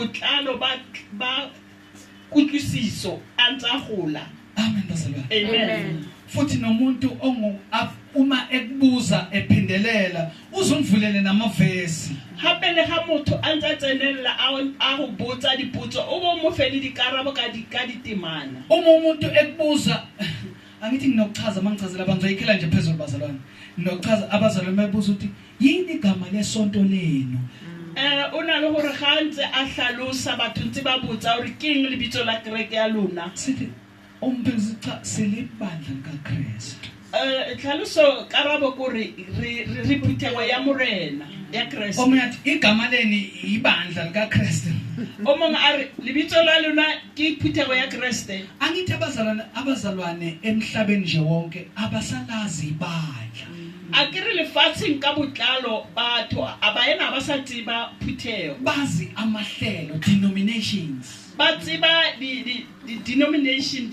botlalo ba kutlwisiso a ntsa gola. Amen bazalwane. Amen. Futhi nomuntu uma ekubuza ephindelela uzumvulele namavesi. Hape le ga motho a ntsa tsenela a go botsa dipotso o bo mo fele dikarabo ka ditemana. Uma umuntu ekubuza angithi nginokuchaza mangichazela bangizoyikhela nje phezulu bazalwane. Nginokuchaza abazalwane bayibuza ukuthi yini igama lesonto lenu? Ona le gore ga ntse a hlalosa batho ntse ba botsa gore ke eng lebitso la kereke ya lona. Sithi umphenzi cha selibandla kaKristu. Hlaloso karabo gore re phuthego ya morena ya Kriste. Omunye igama leni ibandla likaKristu. Omunye ari lebitso la lona ke phuthego ya Kriste. Angithi abazalwane emhlabeni nje wonke abasalazi ibandla. Akere lefatsheng ka botlalo batho abaena ba sa tsiba phuthego. Bazi amahlelo denominations. Ba tsiba di denomination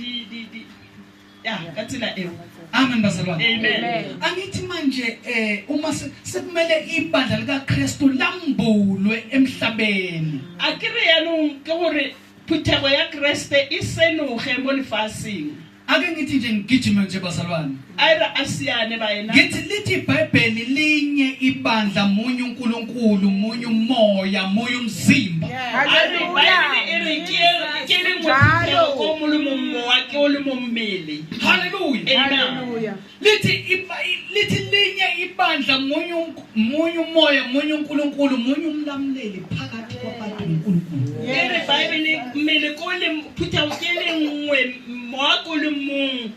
ya ka tsela eo. Amen bazalwane. Amen. Angithi manje uma sekumele ibandla likaKristu lambulwe emhlabeni. Akere yanong ke gore phuthego ya Kriste e senoge mo lefatsheng. Ake ngithi nje ngigijime nje bazalwane. Ayira asiyane bayena. Ngithi lithi iBhayibheli linye ibandla munye uNkulunkulu munye umoya munye umzimba. Hallelujah. Hallelujah. Lithi linye ibandla munye umoya munye uNkulunkulu munye umlamleli phakathi kwabantu uNkulunkulu. Ere Bible mele ko le phutha o ke le nngwe mo ko le mong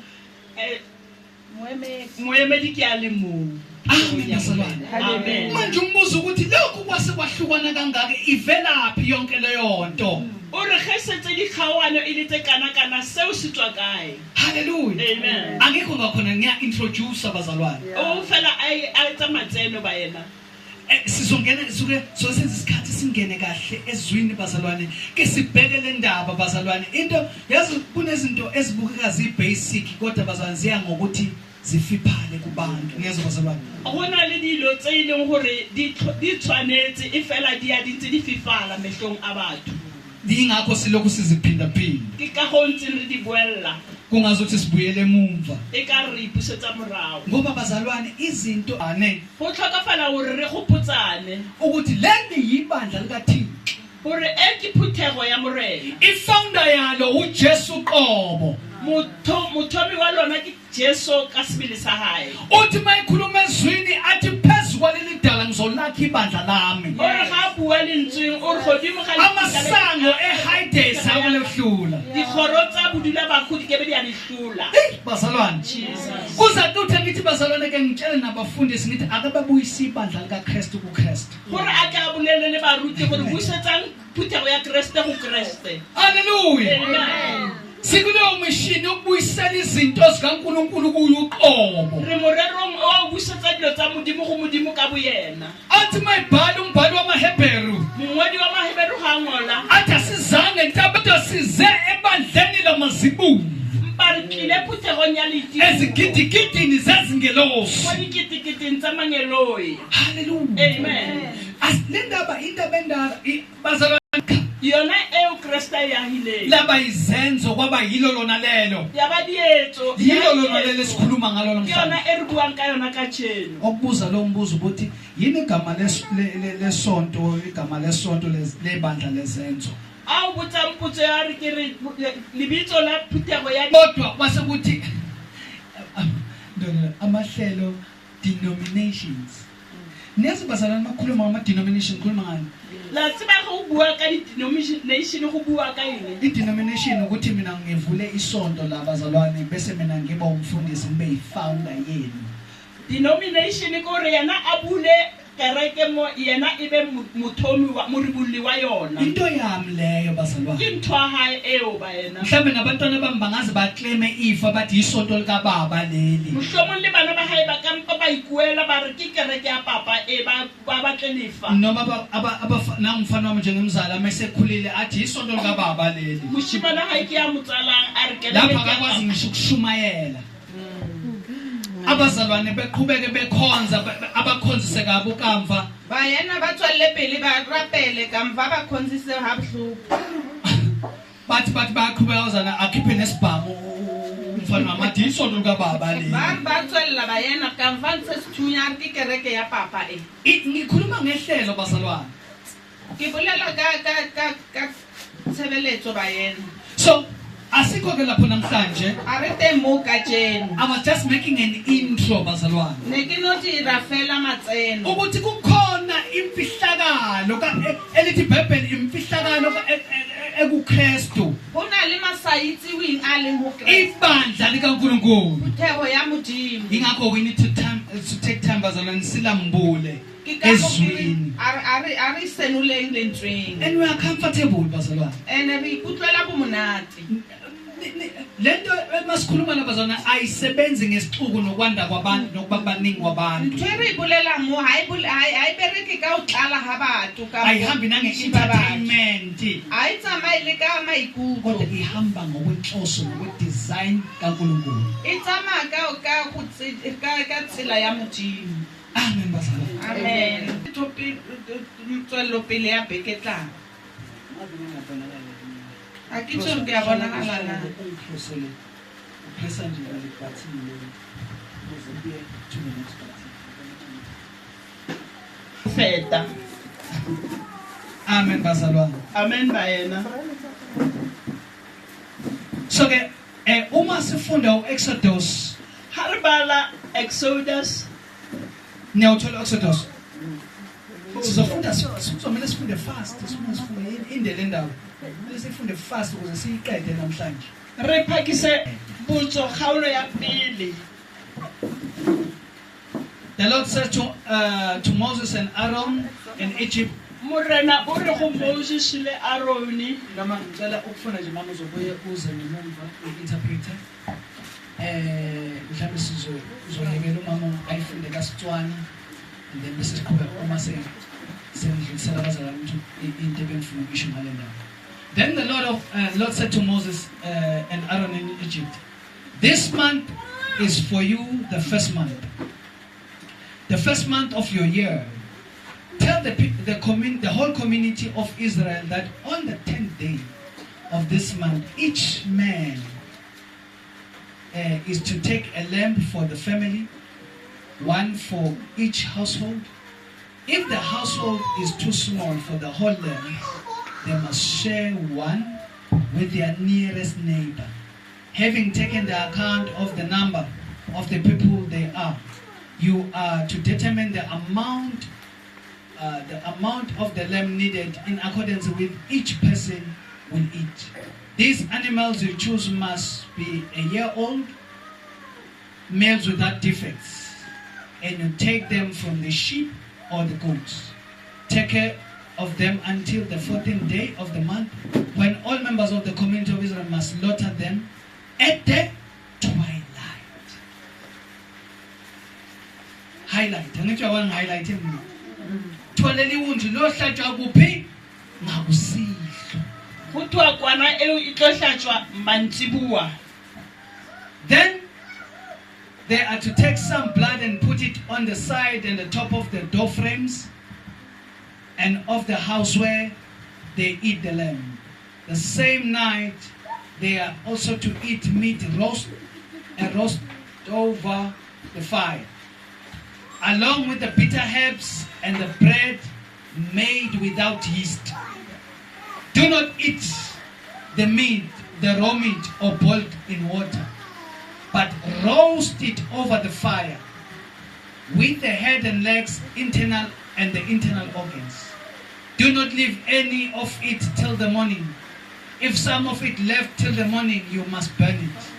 moemedi ke a le mong. Amen. Manje umbuzo ukuthi lokhu kwase kwahlukana kangaka ivelaphi yonke leyo nto. O re gesetse di khawana ile tse kana seo se tswa kae. Hallelujah. Amen. Angikho ngakhona ngiya introduce abazalwane. O fela a tsa matseno ba yena. Sizongena sosenza isikhathi singene kahle ezwini bazalwane ke sibheke le ndaba bazalwane into yazi kunezinto ezibukeka zibasic kodwa bazalwane ziya ngokuthi zifiphale kubantu ngezwe bazalwane. Gona le dilo tse ileng gore di tshwanetse e fela di a dintse di fifala mehlong a batho. Dingakho silokhu siziphinda phinda. Ke ka go ntse re di boella. Kungazothi sibuyele emumva. E ka re ipusetsa morago. Ngoba bazalwane izinto ane go tlhokafala gore re gopotsane ukuthi leli yibandla likaThixo. Gore ke phuthego ya morena. Ifounder yalo uJesu Qobo. Mothomi wa lona ke Jesu ka sibili sa hae. Uthi mayikhuluma ezwini athi phezulu kwaleli dala ngizolakha ibandla lami. Ore ga bua lentsweng o re godimo ga amasango eHades awalehlula. Dikgoro tsa bodula ba khudi ke be di a dihlula. Bazalwane. Jesus. Kuza kuthi ngithi bazalwane ke ngitshele nabafundisi ngithi akababuyisa ibandla likaKristu kuKristu. Gore a ka bolele le baruti gore busetsang phuthego ya Kriste go Kriste. Hallelujah. Amen. Sikuleyo machine yokubuyisela izinto zikaNkulunkulu kuyo uqobo. Re morerong o busetsa dilo tsa modimo go modimo ka boyena. Athi mayibhala umbhalo wamaHebheru. Mongodi wa maHebheru ga ngola. Athi asizange ntabatho size ebandleni lamazibulo. Mparikile phuthegong ya leti. Ezigidigidini zezingelosi. Kwa dikitikitini tsa mangeloi. Hallelujah. Amen. Asindaba indaba endala bazalwane Yona eo Krista ya hile. laba izenzo kwaba yilo lona lelo. Yaba dietso. Yilo lona lelo esikhuluma ngalo namhlanje. Yona eribuang ka yona ka tsheno. Okubuza lo mbuzo ukuthi yini igama lesonto igama lesonto lebandla lezenzo. Awu botsa mputso ya re ke re libitso la phuthego ya Kodwa kwase kuthi amahlelo denominations. Nesi bazalana makhuluma ngama denomination khuluma ngani? La tsiba go bua ka denomination go bua ka ene. I-denomination ukuthi mina ngivule isonto labazalwane bese mina ngiba umfundisi ngibe yifounder yenu. Denomination ko re yana abule kereke mo yena ibe mothomi wa moribulli wa yona. Into yami leyo bazalwane. Ke ntwa hae eo ba yena. Mhlambe nabantwana bami bangaze baclaim ifa bathi isonto lika baba leli. Mohlomong le bana ba hae ba kampa ba ikuela ba re ke kereke ya papa e ba batlelifa. Noma abafana umfana wami njengemzala mesekhulile athi isonto lika baba leli. Mushimana hae ke ya motsalang a re ke lapha akakwazi ngisho ukushumayela. Abazalwane beqhubeke bekhonza abakhonzise kabo kamva Bayena ba tswelle pele ba rapele kamva ba khonzise ha bohloko. bathi baqhubekazana akhiphe nesibhamu umfana wamadiso lukababa le. Ba tswella bayena kamva ntse sithunya ke kereke ya papa e. Ngikhuluma ngehlelo bazalwane. Ke bolela ka tshebeletso bayena. So asikho ke lapho namhlanje. Arete mo ka jeno. I was just making an intro bazalwane. Ne ke noti rafela matseno. Ukuthi kukhona imfihlakalo elithi Bible imfihlakalo ekuKristu. Hona le masayitsi wing a leng ho Kristo. Ibandla likaNkulunkulu. Thebo ya modimo. Ingakho we need to take time bazalwane silambule ezwini. Are senuleng lentsweng. And we are comfortable bazalwane. Ene re ikutlwela bomonate. Lento emasikhuluma labazalwane ayisebenzi ngesixuku nokwanda kwabantu nokubabaningi kwabantu. Ntwere ibolela mo hayi bereke ka utlala ha batho ka. Ayihambi nange-entertainment. Hayi tsamaile ka maikutlo. Kodwa ihamba ngokwenhloso ngokwedesign kaNkulunkulu. Itsama ka tsela ya modimo. Amen bazalwane. Amen. Topi tswello pele ya beketlang. Akitso ke a bona galana. Feta. Amen bazalwane. Amen bayena. So ke uma sifunda uExodus, Harbala Exodus. Niyawuthola uExodus. Sizofunda sizomela sifunde fast, sifunde indlela endawo. Sifunde fast ukuze siyiqede namhlanje. Re phakise butso khaolo ya pele. The Lord said to Moses and Aaron in Egypt, Morena o re go Moses le Aaron. noma ngicela ukufuna nje mama uzobuye uze ngemva interpreter. Mhlawumbe sizolekela umama ayifunde kaSitswana and then bese siqhubeka uma sendlulisela abazalwane ukuthi into ebengifuna ukuyisho ngale ndawo. Then the Lord said to Moses and Aaron in Egypt, this month is for you the first month of your year. Tell the whole community of Israel that on the 10th day of this month, each man is to take a lamb for the family, one for each household. If the household is too small for the whole lamb, they must share one with their nearest neighbor. Having taken the account of the number of the people they are, you are to determine the amount of the lamb needed in accordance with each person will eat. These animals you choose must be a year old, males without defects, and you take them from the sheep or the goats. Take care of them until the 14th day of the month, when all members of the community of Israel must slaughter them at the twilight. Highlight. Angithi uyabona highlight emini. Thwaleli unju lo hlatshwa kuphi? Ngakusidlo. Kuthiwa kwana itlo hlatshwa mantsibuwa. Then they are to take some blood and put it on the side and the top of the door frames and of the house where they eat the lamb. The same night they are also to eat meat roast over the fire, along with the bitter herbs and the bread made without yeast. Do not eat the raw meat or boiled in water, but roast it over the fire with the head and legs, internal and the internal organs. Do not leave any of it till the morning. If some of it left till the morning, you must burn it.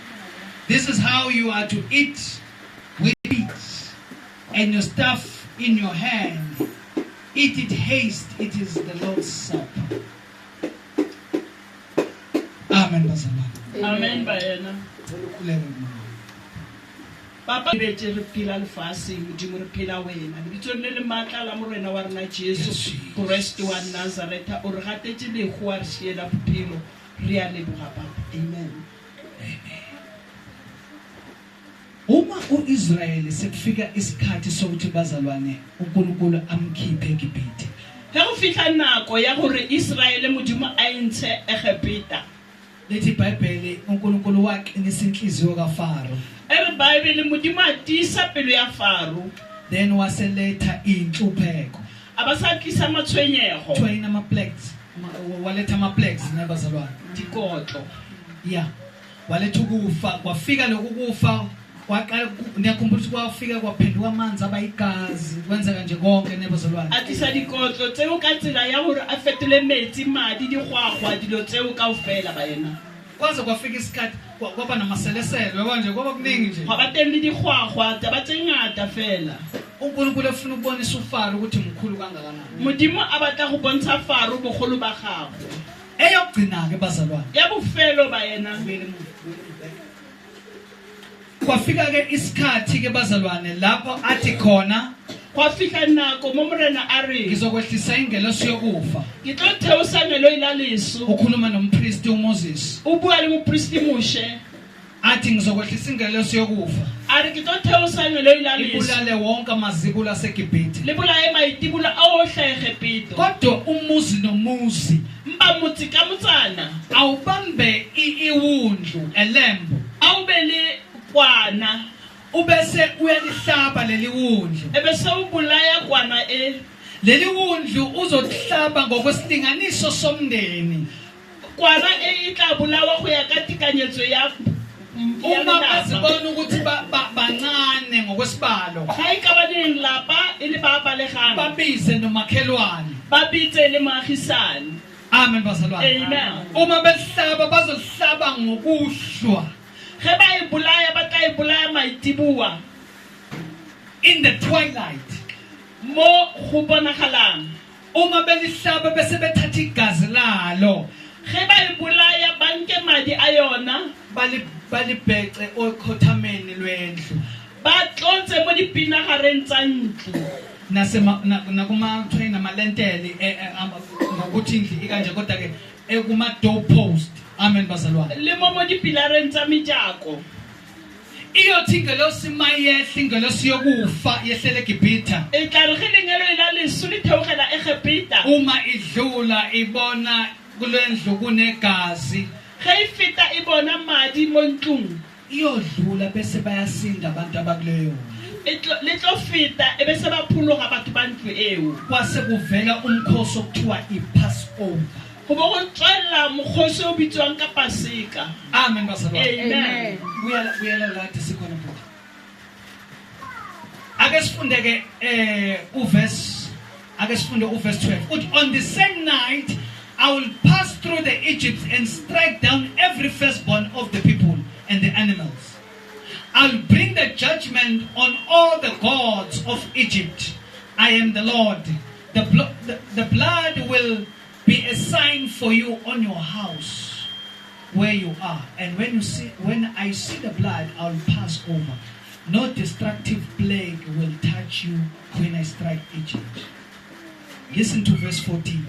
This is how you are to eat with it and your staff in your hand. Eat it haste, it is the Lord's Supper. Amen. Amen bayena. Papa betse re phela lefaseng modimo re phela wena lebitso le matla la morena wa rena Jesu Christ wa Nazareth o re gatetse lego wa re siela bophelo re a leboga papa. Amen. Uma uma uIsrael sekufika isikhathi sokuthi bazalwane uNkulunkulu amkhiphe eGibhithe Ge go fihla nako ya gore Israele modimo a ntshe eGibita lethi iBhayibheli uNkulunkulu waqinisa inhliziyo kaFaro Bible modimo a tiisa pelo ya Faro then waseletha inhlupheko abasatlisa matshwenyego twain ama-plagues waletha ama-plagues nebazalwane dikotlo yeah waletha ukufa kwafika lokufa ngiyakhumbula ukuthi kwafika kwaphenduka amanzi abayigazi kwenzeka nje konke nebazalwane atlisa dikotlo tseo ka tsela ya gore a fetole metsi madi digwagwa dilo tseo kaofela ba yena kwaze kwafika isikhathi kwaba namaselesele yabo nje kwaba kuningi nje ga ba teng le digwagwa taba tse ngata fela uNkulunkulu ufuna ukubonisa uFaro ukuthi mkhulu kangakanani modimo a batla go bontsha Faro bogolo ba gagwe eyogcina ke bazalwane ya bofelo ba yena kwafika ke isikhathi ke bazalwane lapho athi khona kwafika nako mo morena a re ngizokwehlisa ingelosi yokufa ke tlo theosangelo ilaliso ukhuluma nompristi uMoses o bua le mopristi moshe athi ngizokwehlisa ingelosi yokufa a re ke tlo theosangelo ilaliso ibulale wonke amazibulo aseGibhithe le bolae maitibula a otlha eGibito kodwa umuzi nomuzi mba motse ka motsana awubambe iwundlu elembu awubele kwana ubese uyalihlaba leli wundlu ebese ubulaya kwana leli wundlu uzohlaba ngokwesilinganiso somndeni kwana itla bulawa go ya ka tikanyetso ya uma bazibona ukuthi bancane ngokwesibalo ga ka ba ding lapa ile ba balegang babize nomakhelwane babitse le maagisane amen bazalwane amen uma behlaba bazohlaba ngokuhlwa ge ba ibulaya ba tla ibulaya maitibua in the twilight mo go bonagalang uma belihlaba bese bethatha igazi lalo ge ba ibulaya ba nke madi a yona balibhece okhothameni lwendlu ba tlotse mo dipinagareng tsa ntlo nakuma-train amalentele ngokuthi indlu ikanje kodwa ke kuma-doorpost amen bazalwane le mo dipilareng tsa mejako iyothi ingelosi mayehla ingelosi yokufa yehlele eGibhithe e tla re ge lengelo ila lesu le theogela eGibita uma idlula ibona kulendlu kunegazi ge e feta e bona madi mo ntlong iyodlula bese bayasinda abantu abakuleyo le tlo feta e bese ba phologa batho ba ntlo eo kwase kuvela umkhosi okuthiwa iPassover go bo go tswela mokgosi o bitswang ka Pasika amen bazalwane amen buyela lathi sikhona futhi ake sifunde ke uverse 12 uthi on the same night I will pass through the Egypt and strike down every firstborn of the people and the animals. I'll bring the judgment on all the gods of Egypt. I am the Lord. The blood will be a sign for you on your house where you are. And when I see the blood, I'll pass over. No destructive plague will touch you when I strike Egypt. Listen to verse 14.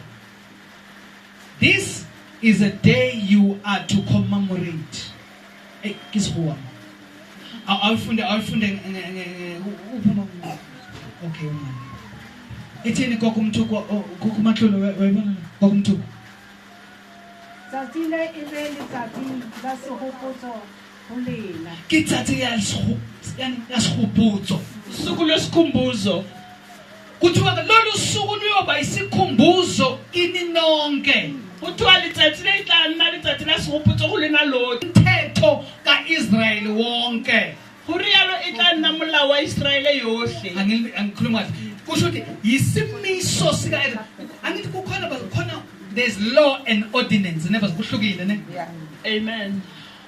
This is a day you are to commemorate. Okay, ethini kokumthuko kokumathulo wayibona kokumthuko Tsatsi le e le letsatsi la sehopotso ho lena. ke tsatsi ya sehopotso suku lwesikhumbuzo kuthiwa lolu suku luyoba isikhumbuzo kini nonke kuthiwa letsatsi le tla nna letsatsi la sehopotso go lena lotlhe umthetho kaIsrael wonke go rialo e tla nna molao wa Israele yohle angikhuluma ngathi kusho ukuthi yisimiso sika angithi kukhona there's law and ordinance never kuhlukile ne amen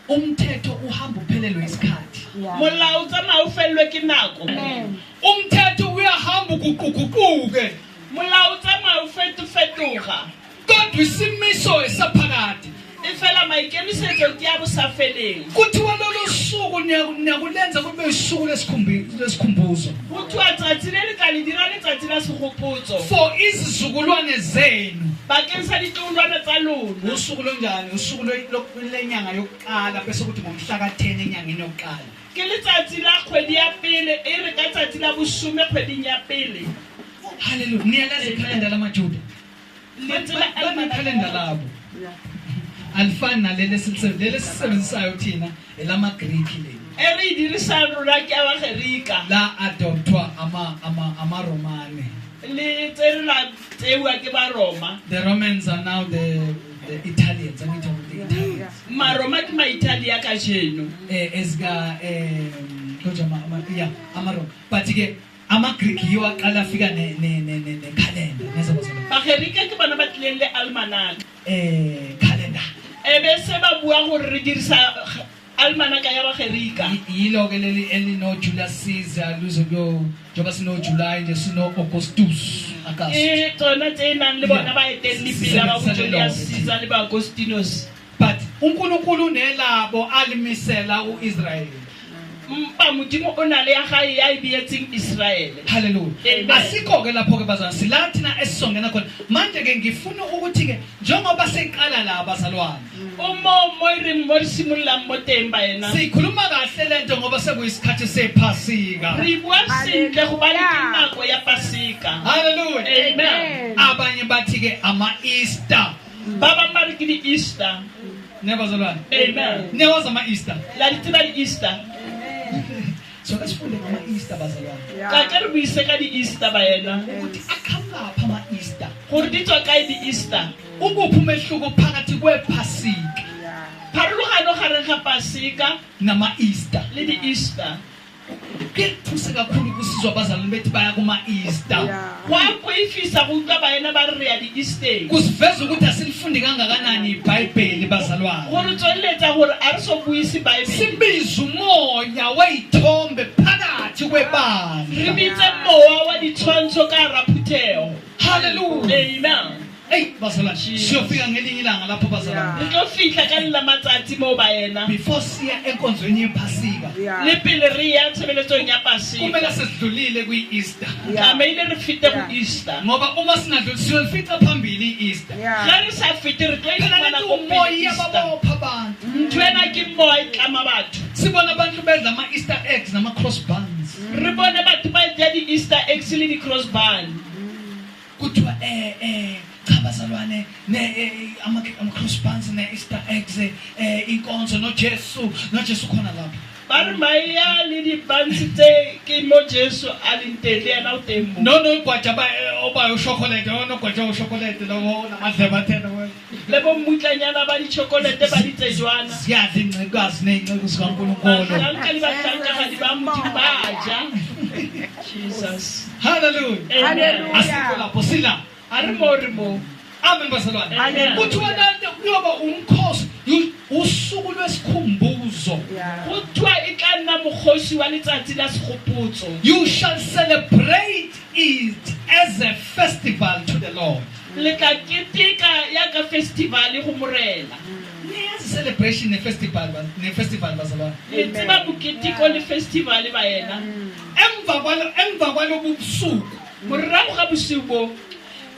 umthetho uhamba uphelelwe isikhathi molao tsamaya o fellwe ke nako umthetho uyahamba ukuguquguquke molao tsamaya o fetofetoga kodwa isimiso esaphakade ifela maikemisetso ke ya bosafeleng kuthiwa lolu suku niyakulenza kube isuku lesikhumbuzo kuthiwa tsatsi le le tla le dira letsatsi la segopotso for izizukulwane zenu bakeng sa ditungwana tsa lona. usuku lonjani usuku lenyanga yokuqala bese kuthi ngomhla ka-10 enyangeni yokuqala Ke letsatsi la kgwedi ya pele e re ka tsatsi la bosome kgweding ya pele. haleluya niyalazi ikhalenda lamajuda Le tsela ikhalenda labo alifani naleli silisebenzisayo thina elamagriki leli e re e dirisang rona ke a bagerika la adoptwa ama-romane le tse re la tseiwa ke baroma. the Romans are now the Italians angithi the Italians Maroma ke maitalia ka jeno. ezika ama-Roma but ke ama-Greek yiwo aqala afika nekhalenda nezabazalwane Bagerika ke bana ba tlileng le almanac. calendar Ebe se ba bua gore re dirisa almanac ya bagerika. yilo-ke leli elino-Julius Caesar njengoba sino-July nje sino-Augustus August Ke tsona tse nang le bona ba etelelipele ba bo Julius Caesar le ba Augustinus. but uNkulunkulu nelabo alimisela u-Israyeli Mpa modimo o na le ya gae ya e beetseng Israele. haleluya Amen. asikho-ke lapho-ke bazalwane sila thina esizongena khona manje-ke ngifuna ukuthi-ke njengoba seqala la bazalwane O mo e reng mo re simololang mo teng ba ena. siyikhuluma kahle le nto ngoba sekuyisikhathi sephasika Re bua sentle gobane ke nako ya pasika. haleluya Amen. abanye bathi-ke ama-Easter Ba bang ba re ke di-Easter. nebazalwane Amen. newazi ama-Easter La di tseba di-Easter. so kasifunde ngama-Easter bazalwane Ka ke re buise ka di-Easter ba ena. ukuthi akhangapha ama-Easter Gore di tswa kae di-Easter. ukuphi umehluko phakathi kwephasika Pharologano gareng ga pasika nama-Easter le di-Easter. kuyethusa kakhulu kusizwa abazalwane bethi baya kuma-Easter Wa poifisa go utlwa ba ena ba re re ya di-Easteng. kusiveza ukuthi asilifundi kangakanani ibhayibheli bazalwane Gore tsweleletsa gore a re so buise Bible. sibiza umoya wey'thombe phakathi Re kwebandla bitse mowa wa ditshwantsho ka hara phuthego. haleluya Amen. eyi bazalwane siyofika ngelinye ilanga lapho bazalwane Re tlo fitlha ka lela matsatsi mo ba ena. before siya enkonzweni yephasika Le pele re ya tshebeletsong ya kumele pasika. sesidlulile kwi-Easter Tlameile re fete go Easter. ngoba uma singadluli siyolifica phambili i-Easter Ga re sa fete re tlo phela ifumana lento ko pele umoya Easter. babopha abantu Ntho ena ke moya e tlama batho. sibona abantu bedla ama-Easter eggs nama-cross buns Re bone batho ba ja di-Easter eggs le di-cross bun. kuthiwa cha bazalwane ama-cross buns ne-Easter eggs inkonzo nojesu khona lapho Ba re maya le di-buns tse ke mo Jesu a leng teng le yena o teng mo. nonogwaja obayo ushokolete onogwaja ushokolete lowo namadlebe athena Le bo mmutlanyana ba di-chocolate ba di tsejwana. ziyadla incikazi ney'nciko zikankulunkulu Bahlanka le bahlanka ba modimo ba ja. Jesus. haleluya Amen. asikho lapho sila A re mo re mo. amen bazalwane Amen. kuthiwa nanto kuyoba umkhosi usuku lwesikhumbuzo Go thwa e tla nna mokgosi wa letsatsi la segopotso. you shall celebrate it as a festival to the Lord Le tla keteka ya ka festival go morela. niyazi celebration ne-festival bazalwane Le tseba boketeko le festival ba ena. emva kwalobu busuku Morago ga bosiu bo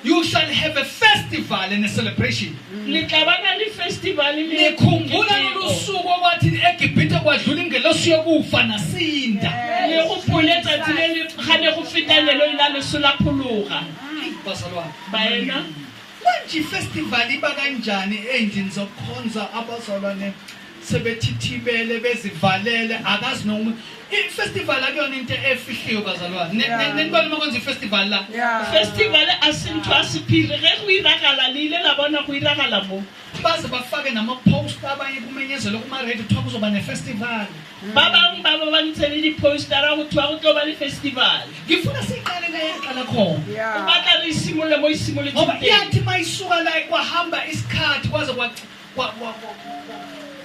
you shall have a festival and a celebration le tla bana le festival le nikhumbula lolu suku okwathi eGibhithe kwadlula ingelosi yokufa nasinda le go pholetsa tsile ga ne go fetanelo ila le solaphologa bazalwane ba ena. manje ifestival iba kanjani endlini zokukhonza abazalwane sebethithibele bezivalele akazi noma ifestival akuyona into efihliwe bazalwane nenibona uma kwenza ifestival la Festival a se ntho a sephiri ge go iragala le ile la bona go iragala mo. baze bafake nama-poster abanye kumenyezelwe kuma-radio kuthiwa kuzoba ne-festival Ba bang ba ba ntshe le di-postera go thwa go tlo ba le festival. ngifuna siyiqale ngayaqala khona O batla re simolole mo e simoletseng ngoba teng. yathi uma isuka la kwahamba isikhathi kwaze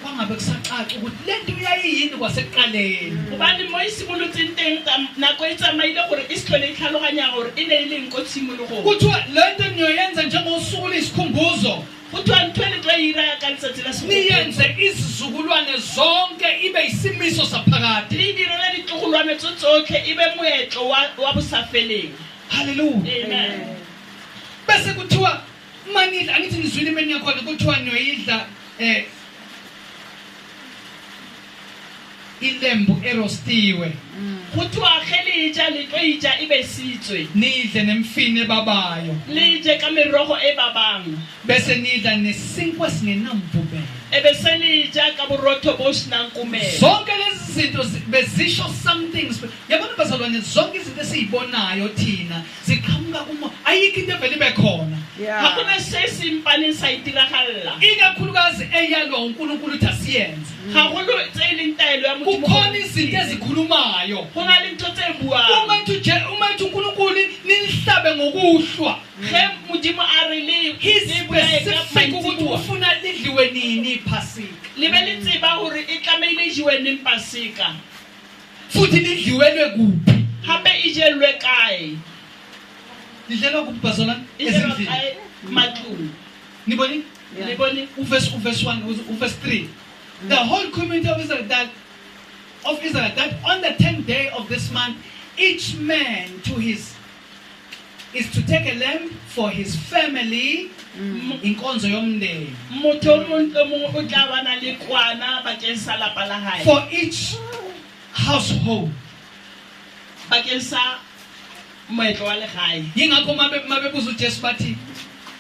kwangabe kusacaca ukuthi le nto yayiyini kwasekuqaleni Gobane mo e simolotseng teng nako e tsamaile gore e se tlhole e tlhaloganya gore e ne e leng ko tshimologong. kuthiwa le nto niyoyenza njengosuku luyisikhumbuzo Go thwa ntho e le tlo e ira ka letsatsi la segopotso. niyenze izizukulwane zonke ibe yisimiso saphakade Le direla ditlogolwane tso tsotlhe e be moetlo wa bosafeleng. haleluya Amen. bese kuthiwa manidla angithi ngizwile imeni yakhona kuthiwa noyidla ilembu erostiwe kuthiwa gelija le tlo ija e besitswe nidle nemfino ebabayo le je ka merogo e babang bese nidla nesinkwa singenambubele ebeselija ka borotho bo sinang kumela zonke lezi zinto bezisho something yabona bazalwane zonke izinto esizibonayo thina ziqhamuka uma ayikho into evele ibe khona hakuna sesimpane sa itiragalla ikakhulukazi eyalwa uNkulunkulu uthi asiyenze haholo tse leng taelo ya modimo kukhona izinto ezikhulumayo hona le ntho tse buang uma ethi uNkulunkulu nilihlabe ngokuhlwa ge modimo a re le specific ukuthi ufuna lidliwe nini iphasika le be le tseba hore e tlameile jiwe neng pasika futhi lidliwelwe kuphi hape e jelwe kae lidlelwa kuphi bazalwane ezindlini matlung niboni le bone uverse 1 uverse 3 the whole community of Israel that on the 10th day of this month each man is to take a lamb for his family inkonzo yomndeni motho o mongwe o tla bana le kwana bakeng sa lapa la hae for each household bakeng sa moetlo wa legae yingakho mabebuza uJesu bathi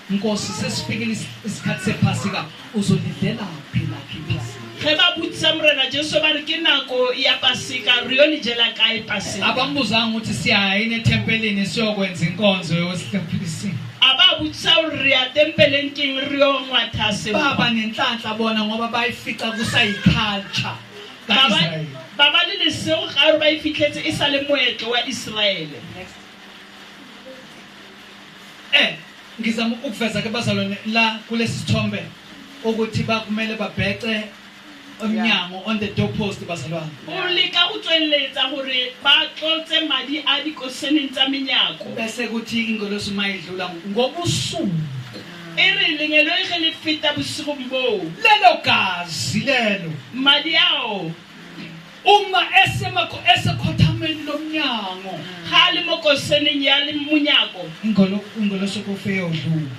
Nkosi sesifikile isikhathi sephasika uzolidela phi laphi iphasika ge ba butsa morena Jesu ba re ke nako ya pasika re yo le jela kae pasika abambuzanga ukuthi siya yini etempelini siyokwenza inkonzo yosihlaphisini aba butsa re ya tempeleng keng re yo ngwatha se baba nenhlanhla bona ngoba bayifica kusayiculture kaIsrael baba le lesego ga re ba ifitlhetse e sa le moetlo wa Israele ngizama ukuveza ke bazalwane la kulesi sithombe ukuthi bakumele babhece omnyango on the doorpost bazalwane o le ka go tsweletsa gore ba tlotse madi a dikoseneng tsa menyako bese kuthi ingolosi mayidlula ngobusuku ere lengelo ge le feta bosigo mbo lelo gazi lelo madi ao uma esekhothameni lomnyango ga le mo koseneng ya le munyako ingolosi kofe yodlula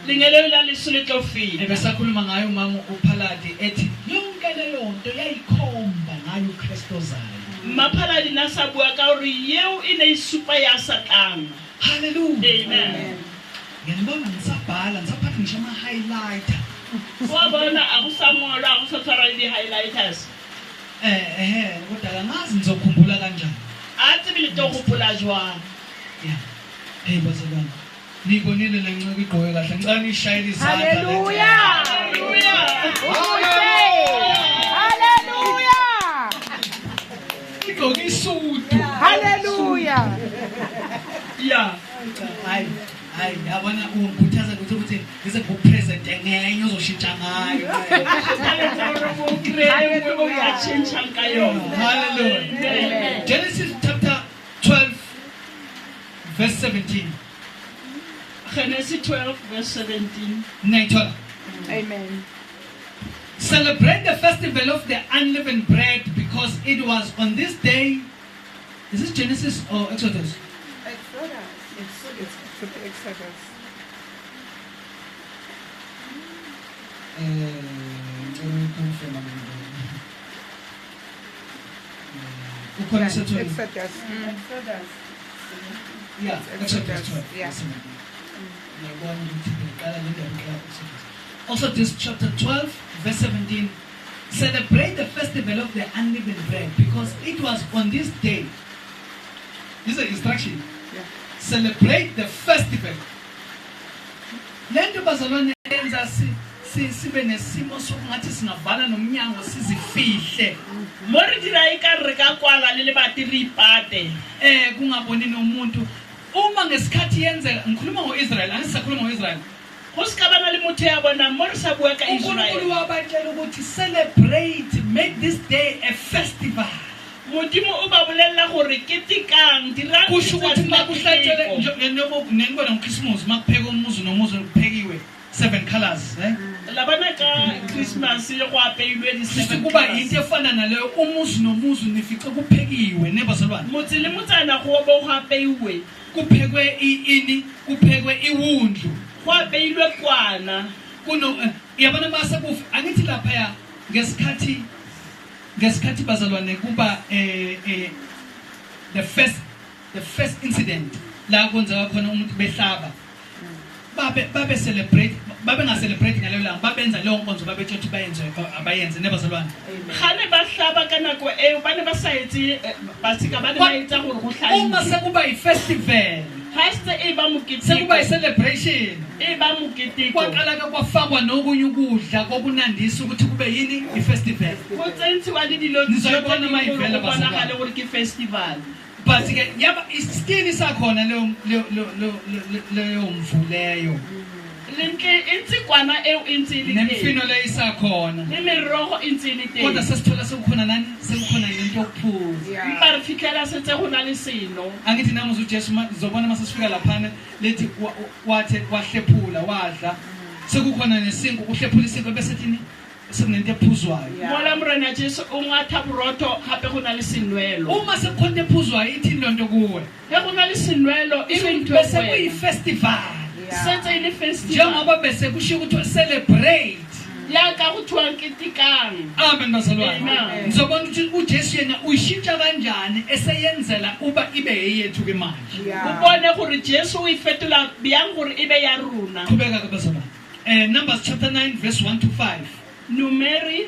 lengelo la le sole tlo feta ebesakhuluma ngayo umama uPhaladi ethi yonke leyo nto yayikhomba ngayo uKristu zayo maphaladi na sa bua ka hore yeo e ne isupa ya satana hallelujah amen ngenibona ngisabhala ngisaphatha ngisho ama highlighter wa bona a go sa mola a go sa tshwara di highlighters kodwa ngazi ngizokhumbula kanjani a tsebile to gopola jwang yeah hey bazalwane nibonile lenceke igqoke kahle ngicela ishayile izandla Hallelujah. Hallelujah. igqoke isudu Hallelujah. ya hayi yabona ungikhuthaza ukuthi ngize kupresent engenye uzoshintsha ngayo hallelujah Genesis chapter 12 verse 17 Genesis 12 verse 17 Naitola Amen. celebrate the festival of the unleavened bread because it was on this day. Is this Genesis or Exodus? Exodus. Exodus. Yeah, Exodus 12. Yeah. Also, this chapter 12, verse 17. Celebrate the festival of the unleavened bread because it was on this day. This is an instruction. Yeah. Celebrate the festival. Lento bazalwane enza sibe nesimo sokungathi singavala nomnyango sizifihle. Mori dira ika re ka kwala le lebati re ipate. Kungaboni nomuntu uma ngesikhathi yenzeka ngikhuluma ngoIsrael angisakhuluma ngoIsrael. Go se ka bana le motho ya bona mo re sa bua ka uNkulunkulu Israel. wabatshela ukuthi celebrate, make this day a festival. Modimo o ba bolella gore ke tikang dira Kusho ukuthi makuhlatshele njengoba ngoChristmas makupheka umuzi nomuzi kuphekiwe 7 colors la bana ka Christmas le go apeilwe di Sithi 7 kuba into efana naleyo umuzi nomuzi nifice kuphekiwe nebazalwane motse le motsana go bo go apeiwe kuphekwe ini kuphekwe iwundlu Gwa beilwe kwana. kuno yabona mase kufa angithi lapha ya ngesikhathi bazalwane kuba the first incident la kwenzeka khona umuntu behlaba babe celebrate babe nga celebrate ngaleyo langa babenza leyo nkonzo babe tshothi bayenze abayenze nebazalwane Khane ba hlaba kana ko bane ba saetse basika bane ba etsa gore go hlaiwe. uma sekuba i-festival Haste eba mokete. sekuba i-celebration Eba mokete. kwaqala ke kwafakwa nokunye ukudla kokunandisa ukuthi kube yini i-festival Go tsentsiwa le dilo Nizoyibona uma ivela bona bazalwane. gale gore ke festival. but ke yaba still isakhona leyo mvuleyo Lentle entsi kwana entsi le nemfino leyo isakhona le merogo entsi le kodwa teng. sesithola sekukhona lento yokuphuza Mpa re fitlhela setse go na le seno. angithi namuza ujesu zobona uma sesifika laphana lethi wathe wahlephula wadla sekukhona nesinko uhlephula isinko bese thini sekunento ephuzwayo Mola morena Jesu o ngwatha borotho gape go na le senwelo. uma sekukhona into ephuzwayo ithini lonto kuwe Ge go na le senwelo e be ntho bese e wena. kuyi-festival Setse e le festival. njengoba bese kushiwo ukuthi celebrate Ya ka go thuwang ketekang. amen bazalwane Amen. ngizobona ukuthi ujesu yena uyishintsha kanjani eseyenzela uba ibe yeyethu ke manje O bone gore Jesu o e fetola bjang gore e be ya rona. qhubeka ke bazalwane Numbers chapter 9 verse 1 to 5 Numeri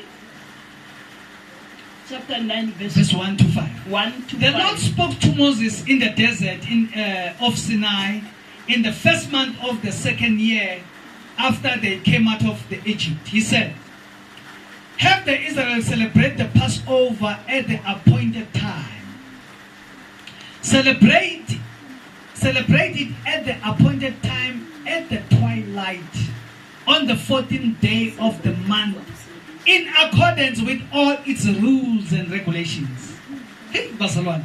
chapter 9 verse verse 1 to 5 1 to The Lord 5. spoke to Moses in the desert of Sinai in the first month of the second year after they came out of Egypt. He said, have the Israelites celebrate the Passover at the appointed time. Celebrate it at the appointed time at the twilight on the 14th day of the month in accordance with all its rules and regulations. Hey, bazalwane.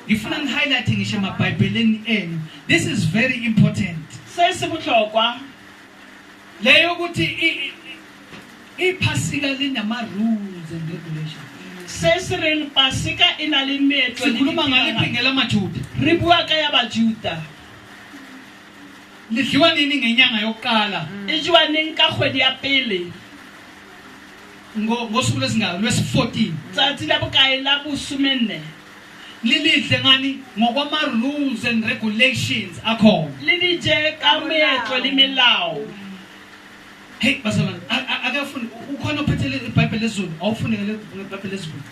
Ngifuna ngihighlighting ngisho emabhayibhelini enu. This is very important. Se se botlhokwa. Leyo ukuthi iphasika linama rules and regulations. Se se reng pasika e na le meetlo le Sikhuluma ngale ditiragalo. phingela maJuda. Re bua ka ya bajuda. Lidliwa nini ngenyanga yokuqala? E jwa neng ka kgwedi ya pele. Ngosuku lesingalo lwesi-14. Tsatsi la bokae la bosomenne. Lilidle ngani ngokwama rules and regulations akhona. Le dije ka meetlo le melao. Hey bazalwane akafuni ukhona ophethele iBhayibheli lezulu awufundele iBhayibheli lezulu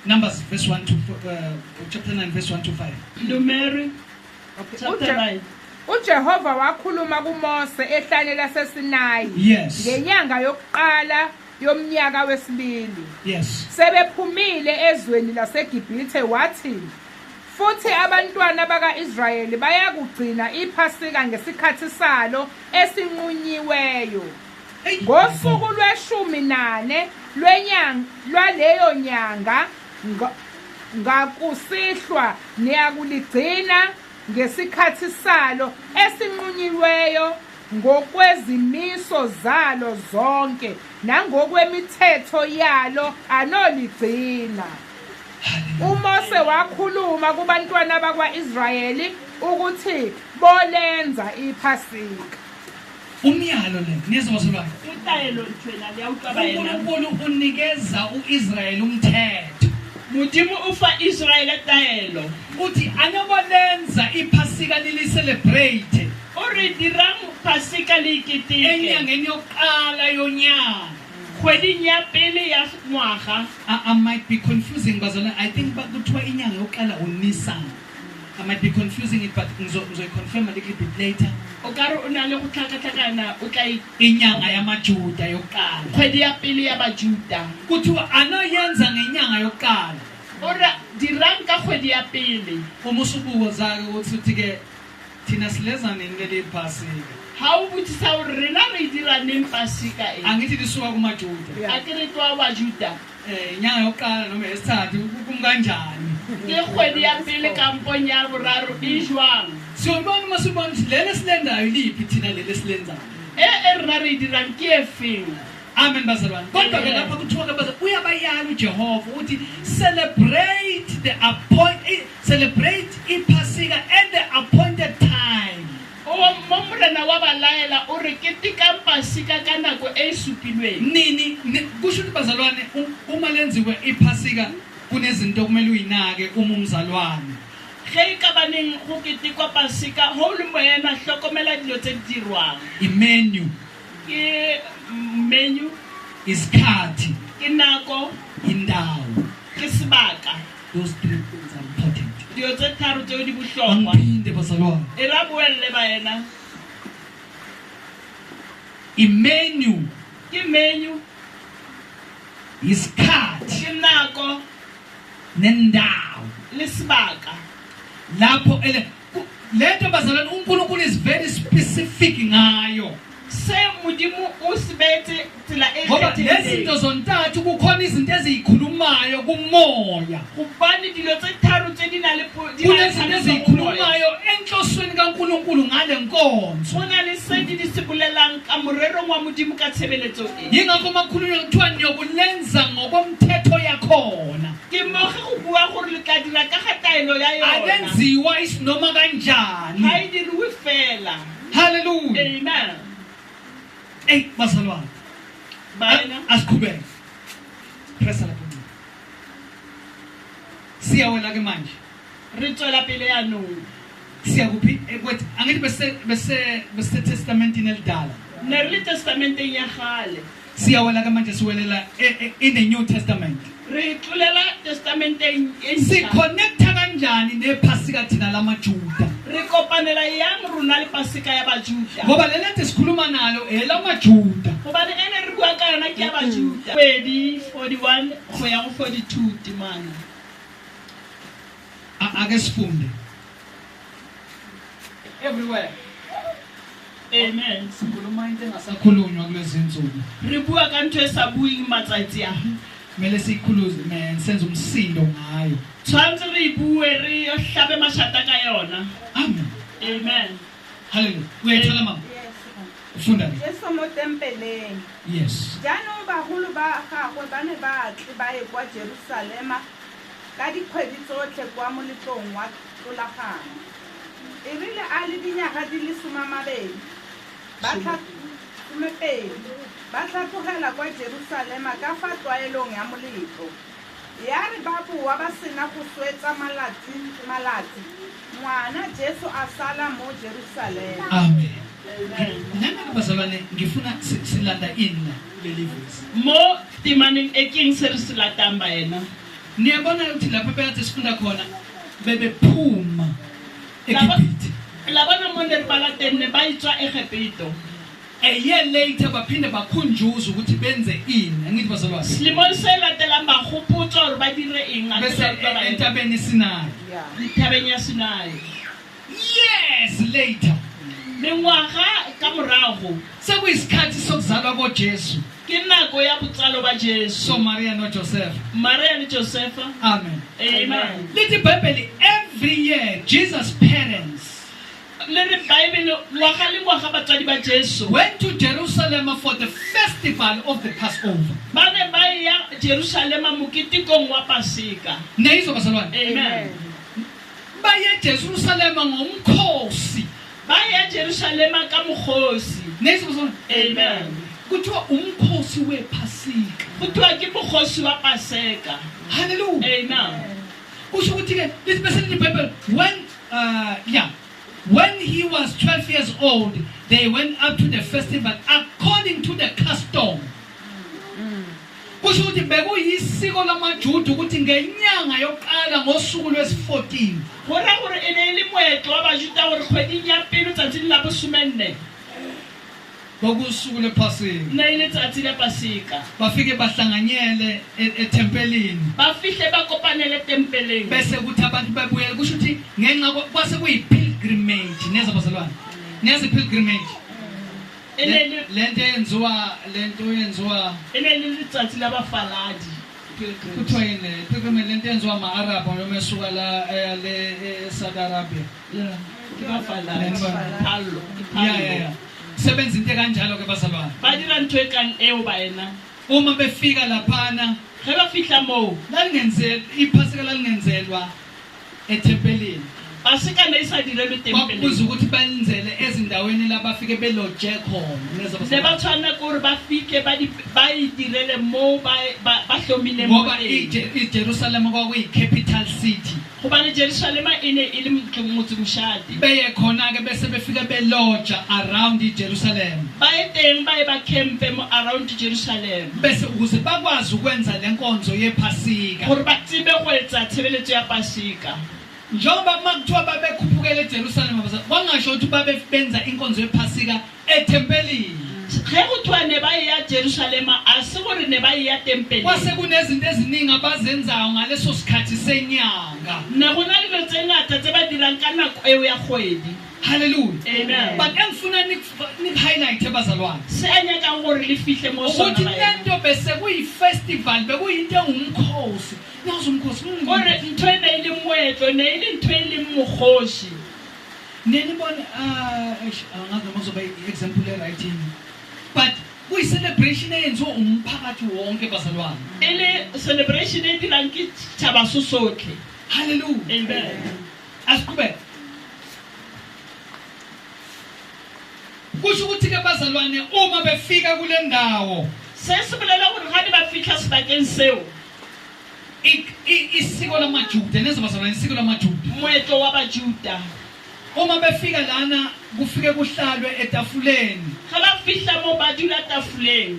Numbers verse 1 to chapter 9 verse 1 to 5 Numeri chapter 9. uJehova wakhuluma kuMose ehlane laseSinayi Yes. ngenyanga yokuqala yomnyaka wesibili. Yes. Sebephumile ezweni laseGibhithe wathi futhi abantwana bakaIsrayeli bayakugcina iPhasika ngesikhathi salo esinqunyiweyo. Ngosuku lwe-14 lwaleyo nyanga ngakusihlwa niyakuligcina ngesikhathi salo esinqunyiweyo ngokwezimiso zalo zonke nangokwemithetho yalo anoligcina. uMose wakhuluma kubantwana bakwaIsrayeli ukuthi bolenza iPhasika. Umyalo le nizozolwa Utayelo nthwena le utlaba yena. uNkulunkulu unikeza uIsrayeli umthetho Modimo o fa Israel taelo. uthi anobolenza iPhasika lili celebrate O re dirang pasika le keteke. enyangeni yokuqala yonyaka. Kgweding ya pele ya ngwaga. I might be confusing bazalwane. I think bakuthiwa inyanga yokuqala uNisan. I might be confusing it but ngizoyiconfirm a little bit later. O ka re o na le go tlhakatlhakana o tla Inyanga yamaJuda yokuqala. kgwedi ya pele ya bajuda. Kuthiwa anoyenza ngenyanga yokuqala. O re dirang ka kgwedi ya pele. Umusubuko zake ukuthi ke thina sileza nini leli Phasika. Ha o botsisa o re rena re dira neng pasika e. Angithi lisuka kumaJuda. A ke re twa bajuda. Inyanga yokuqala noma yesithathu kumkanjani. Ke kgwedi ya pele kampong ya boraro e jwang. Siyobona uma sibona ukuthi leli silendayo liphi thina leli silenzayo. E rena re dirang ke efeng. Amen bazalwane. Kodwa ke lapha kuthiwa ke bazalwane uyabayala uJehova uthi celebrate iPhasika at the appointed time. O mo morena wa ba laela o re ketekang pasika ka nako e supilweng. nini kusho ukuthi bazalwane uma lenziwe iphasika kunezinto kumele uyinake uma umzalwane. Ge ka baneng go ketekwa pasika ho le moena hlokomela dilo tse di dirwang. Imenu, Ke menu, isikhathi, ke nako, indawo. ke sebaka. Those three things are important. Dilo tse tharo tseo di bohlokwa. Angiphinde bazalwane. E ra boelle baena. Imenu, Ke menu, isikhathi, ke nako, nendawo. le sebaka. Lapho lento bazalwane uNkulunkulu is very specific ngayo. Se modimo o sebetse tsela e Ngoba lezinto zontathu kukhona izinto ezikhulumayo kumoya. Gobane dilo tse tharo tse di na le Kunezinto ezikhulumayo enhlosweni kaNkulunkulu ngale nkonzo. go na le se di se bolelang ka morerong wa modimo ka tshebeletso e. Yingakho makhulunywa kuthiwa niyokulenza ngokomthetho yakhona. Ke mo ge go bua gore le tla dira ka ga taelo ya yona. Alenziwa isinoma Ha kanjani. e diriwe fela. Hallelujah. Amen. Hey bazalwane. Baena Asiqhubeke. Pressa lapho. Siyawela ke manje. re tswela pele yanong. Siyakuphi ekwethi angithi bese testamentini elidala. Ne re le testamenteng ya gale. Siyawela ke manje siwelela in the New Testament. Re tlolela testamenteng e Si ntšha. connecta kanjani nephasika thina lamaJuda? Re kopanela yang rona le pasika ya bajuda. Ngoba lento sikhuluma nalo elamaJuda. Gobane ene re bua ka yona ke ya bajuda. 41 go ya go 42 timana. Ake sifunde. Everywhere. Amen. Sikhuluma into engasakhulunywa kulezi insuku. Re bua ka ntho e sa buing matsatsi a. Kumele sikhuluze senze umsindo ngayo. Tshwantse re bue re hlabe mashata ka yona. Amen. Amen. Hallelujah. Uyayithola mama? Yes. Ufunda ke? Jesu mo tempeleng. Yes. Jaanong bagolo ba gagwe ba ne ba tle ba ye kwa Jerusalema ka dikgwedi tsotlhe kwa moletlong wa tolagano. E rile a le dinyaga di le 12 ba tlhatlogela kwa Jerusalema ka fa tlwaelong ya moletlo. Ya re ba boa ba sena go swetsa malatsi ngwana Jesu a sala mo Jerusalema. Amen. Amen. Nana bazalwane ngifuna silanda in leli verse. Mo timaneng e keng se re se latang baena. Niyabona ukuthi lapha phakathi sifunda khona bebephuma eGibhithe. Labana mo ne re bala teng ne ba itswa Egipto. A year later baphinde bakhunjuza ukuthi benze ini. Angithi bazalwane. Selemong se latelang ba gopotsa gore ba dire eng a Bese tsa ba baena. entabeni Sinai. Yeah. Dithabeng ya Sinai. Years later Mengwaga ka morago sekuyisikhathi sokuzalwa koJesu. ke nako ya botsalo ba Jesu. So Maria no Joseph. Maria le Josefa. Amen. Amen. Lithi Bible every year Jesus' parents Le re Bible ngwaga le ngwaga batswadi ba Jesu went to Jerusalem for the festival of the Passover. ba ne ba ya Jerusalema moketekong wa Pasika. Neyizwa bazalwane. Amen. Baye Jerusalem ngomkhosi. Ba ya Jerusalema ka mogosi. Neyizwa bazalwane. Amen. Kuthiwa umkhosi wePasika. Kuthiwa ke mogosi wa Paseka. Hallelujah. Amen. Kusho ukuthi ke lithi bese lithi Bible when he was 12 years old they went up to the festival according to the custom. Kusho ukuthi bekuyisiko lamaJuda ukuthi ngenyanga yokuqala ngosuku lwesi-14 Gora gore ene le moetlo wa bajuda gore kgweding ya pele tsatsi la bo 14 bokusuku lePasika ne ile tsatsi la Pasika. bafike bahlanganyele etempelini Ba fihle ba kopanele tempeleng. bese kuthi abantu babuyele kusho ukuthi ngenxa kwase kuyi-pilgrimage neza bazalwane neza pilgrimage Ene lento yenziwa le letsatsi la bafaladi. kuthiwa yini pilgrimage lento yenziwa ama-Arab noma esuka la Saudi Arabia. Yeah, ke bafaladi. Lento- Pallo, ya sebenza into kanjalo ke bazalwane. Ba dira ntho e kang eo baena. Uma befika laphana Ge ba fihla moo iphasika lalingenzelwa etempelini. ba pasika ne isa direlwe bakubuza tempeleng ukuthi benzele ezindaweni la bafike beloje khona ne nezaba ba tshwana gore ba fike ba idirele mo ba hlomile mo ngoba iJerusalem kwakuyi capital city gobane Jerusalema e ne e le motsemoshadi beye khona ke bese befika beloja around iJerusalem ba eteng ba campe mo around Jerusalem bese ukuze bakwazi ukwenza lenkonzo yephasika gore ba tsebe go etsa tshebeletso ya pasika njengoba makuthiwa babekhuphukele eJerusalem kwangasho ukuthi babe benza inkonzo yephasika etempelini ge go thwa ne ba ya Jerusalema a se gore ne ba ya tempeleng kwase kunezinto eziningi abazenzayo ngaleso sikhathi senyanga ne go na le dilo tse ngata tse ba dirang ka nako eo ya kgwedi hallelujah Amen. but engifuna highlight abazalwane se a nyakang gore le fihle mo ukuthi sona lento bese kuyi-festival bekuyinto engumkhosi nazo umkhosi gore ntho e ne e le moetlo ne e le ntho e leng mogoši nenibone angazi noma kuzoba i-example e-right yini but kuyi-celebration eyenziwa umphakathi wonke bazalwane e le celebration e dirang ke tšhaba so sotlhe hallelujah Amen. asiqhubeke kusho ukuthi-ke bazalwane uma befika kule ndawo se se bolela gore ga di ba fitlha sebakeng seo isiko lamajuda neza bazalwane isiko lamajuda moetlo wa bajuda uma befika lana kufike kuhlalwe etafuleni ga ba fitlha mo ba dula tafoleng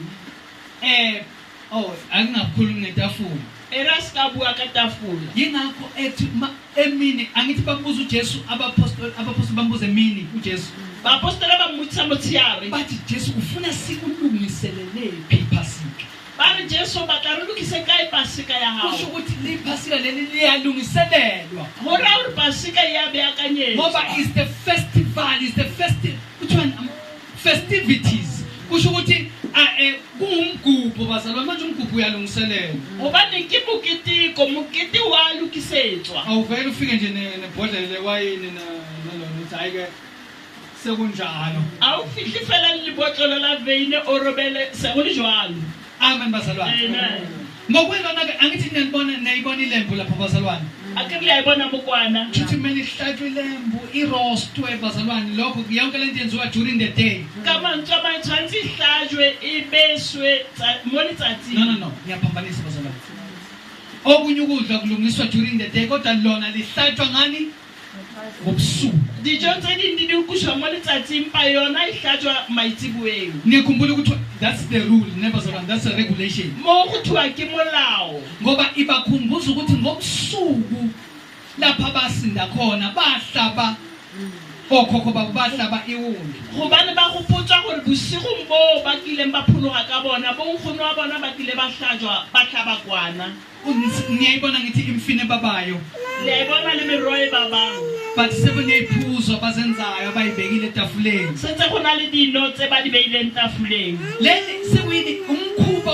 akungakhulumi ngetafula e re a se ka bua ka tafola yingakho ethi emini angithi babuza uJesu abapostoli bambuza emini uJesu baapostole ba mmotsa motsheare bathi Jesu ufuna sikulungiselele phi iphasika ba re Jesu ba tla re lokise kae pasika ya kusho gago ukuthi le phasika leli liyalungiselelwa go raya gore pasika e a ngoba beakanyetsa is the festival is the festivities kusho ukuthi kuwumgubho bazalwane manje umgubho uyalungiselelwa gobane ke moketeko mokete wa lokisetswa awuvele ufike nje nebhodlela lewayini nalona uthi hayi-ke sekunjalo a o fitlhe fela le lebotlolo la veine o robele se go le jalo amen bazalwane Amen. ngokwelona-ke angithi niyayibona ilembu lapho bazalwane a ke re le a e bona mokwana ukuthi kumele ihlatshwe ilembu irostwe bazalwane lokho yonke le nto yenziwa during the day ka mantswe a mang tshwanetse e hlajwe e beswe mo letsatsing no ngiyaphambanisa bazalwane okunye ukudla kulungiswa during the day kodwa lona lihlatshwa ngani ngobusuku dijo tse ding di kuswa mo letsatsing pa yona e hlajwa maitsiboeng ngiyakhumbula ukuthi that's the rule nebazalwane that's a regulation mo go thuwa ke molao ngoba ibakhumbuza ukuthi ngobusuku lapha basinda khona bahlaba okhokho babo bahlaba iwundlu gobane ba gopotswa gore bosigong bo ba kileng ba phologa ka bona bonkgono wa bona ba kile ba hlajwa ba tlhaba kwana ngiyayibona ngithi imfine babayo le a e bona le meroho e babang but sekuneyiphuzo abazenzayo abayibekile etafuleni setse go na le dino tse ba di beileng tafoleng leli sekuyini umkhuba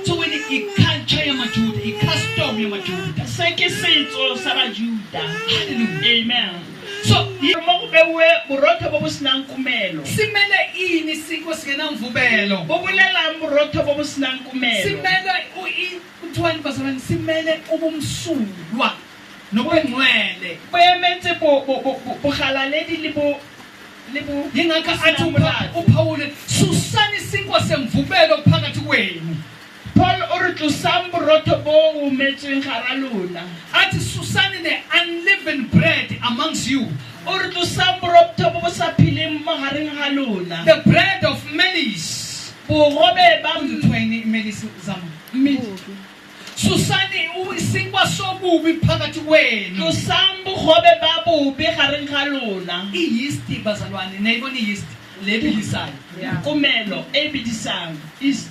sokuyini i-culture yamajuda i-custom yamajuda se ke setso sa bajuda Hallelujah. amen so mo go beuwe borotho bo bo senang kumelo simele ini siko singenamvubelo bo bolelang borotho bo bo senang kumelo simele kuthiwani bazalwane simele ubumsulwa nobungcwele bo emetse bogalaledi le bo yingakho athi uPawule susani isinkwa semvubelo phakathi kwenu Paul o re tlosang borotho bo umetsweng gara lona athi susani the unleavened bread amongst you o re tlosang borotho bo bo sa phileng mo gareng ga lona the bread of malice bogobe ba kuthiwani malice zama susani isinkwa sobubi phakathi kwenu tlosang bogobe ba bobe gareng ga lona i-yeast bazalwane nayibona i-yeast lebilisayo kumelo e bidisang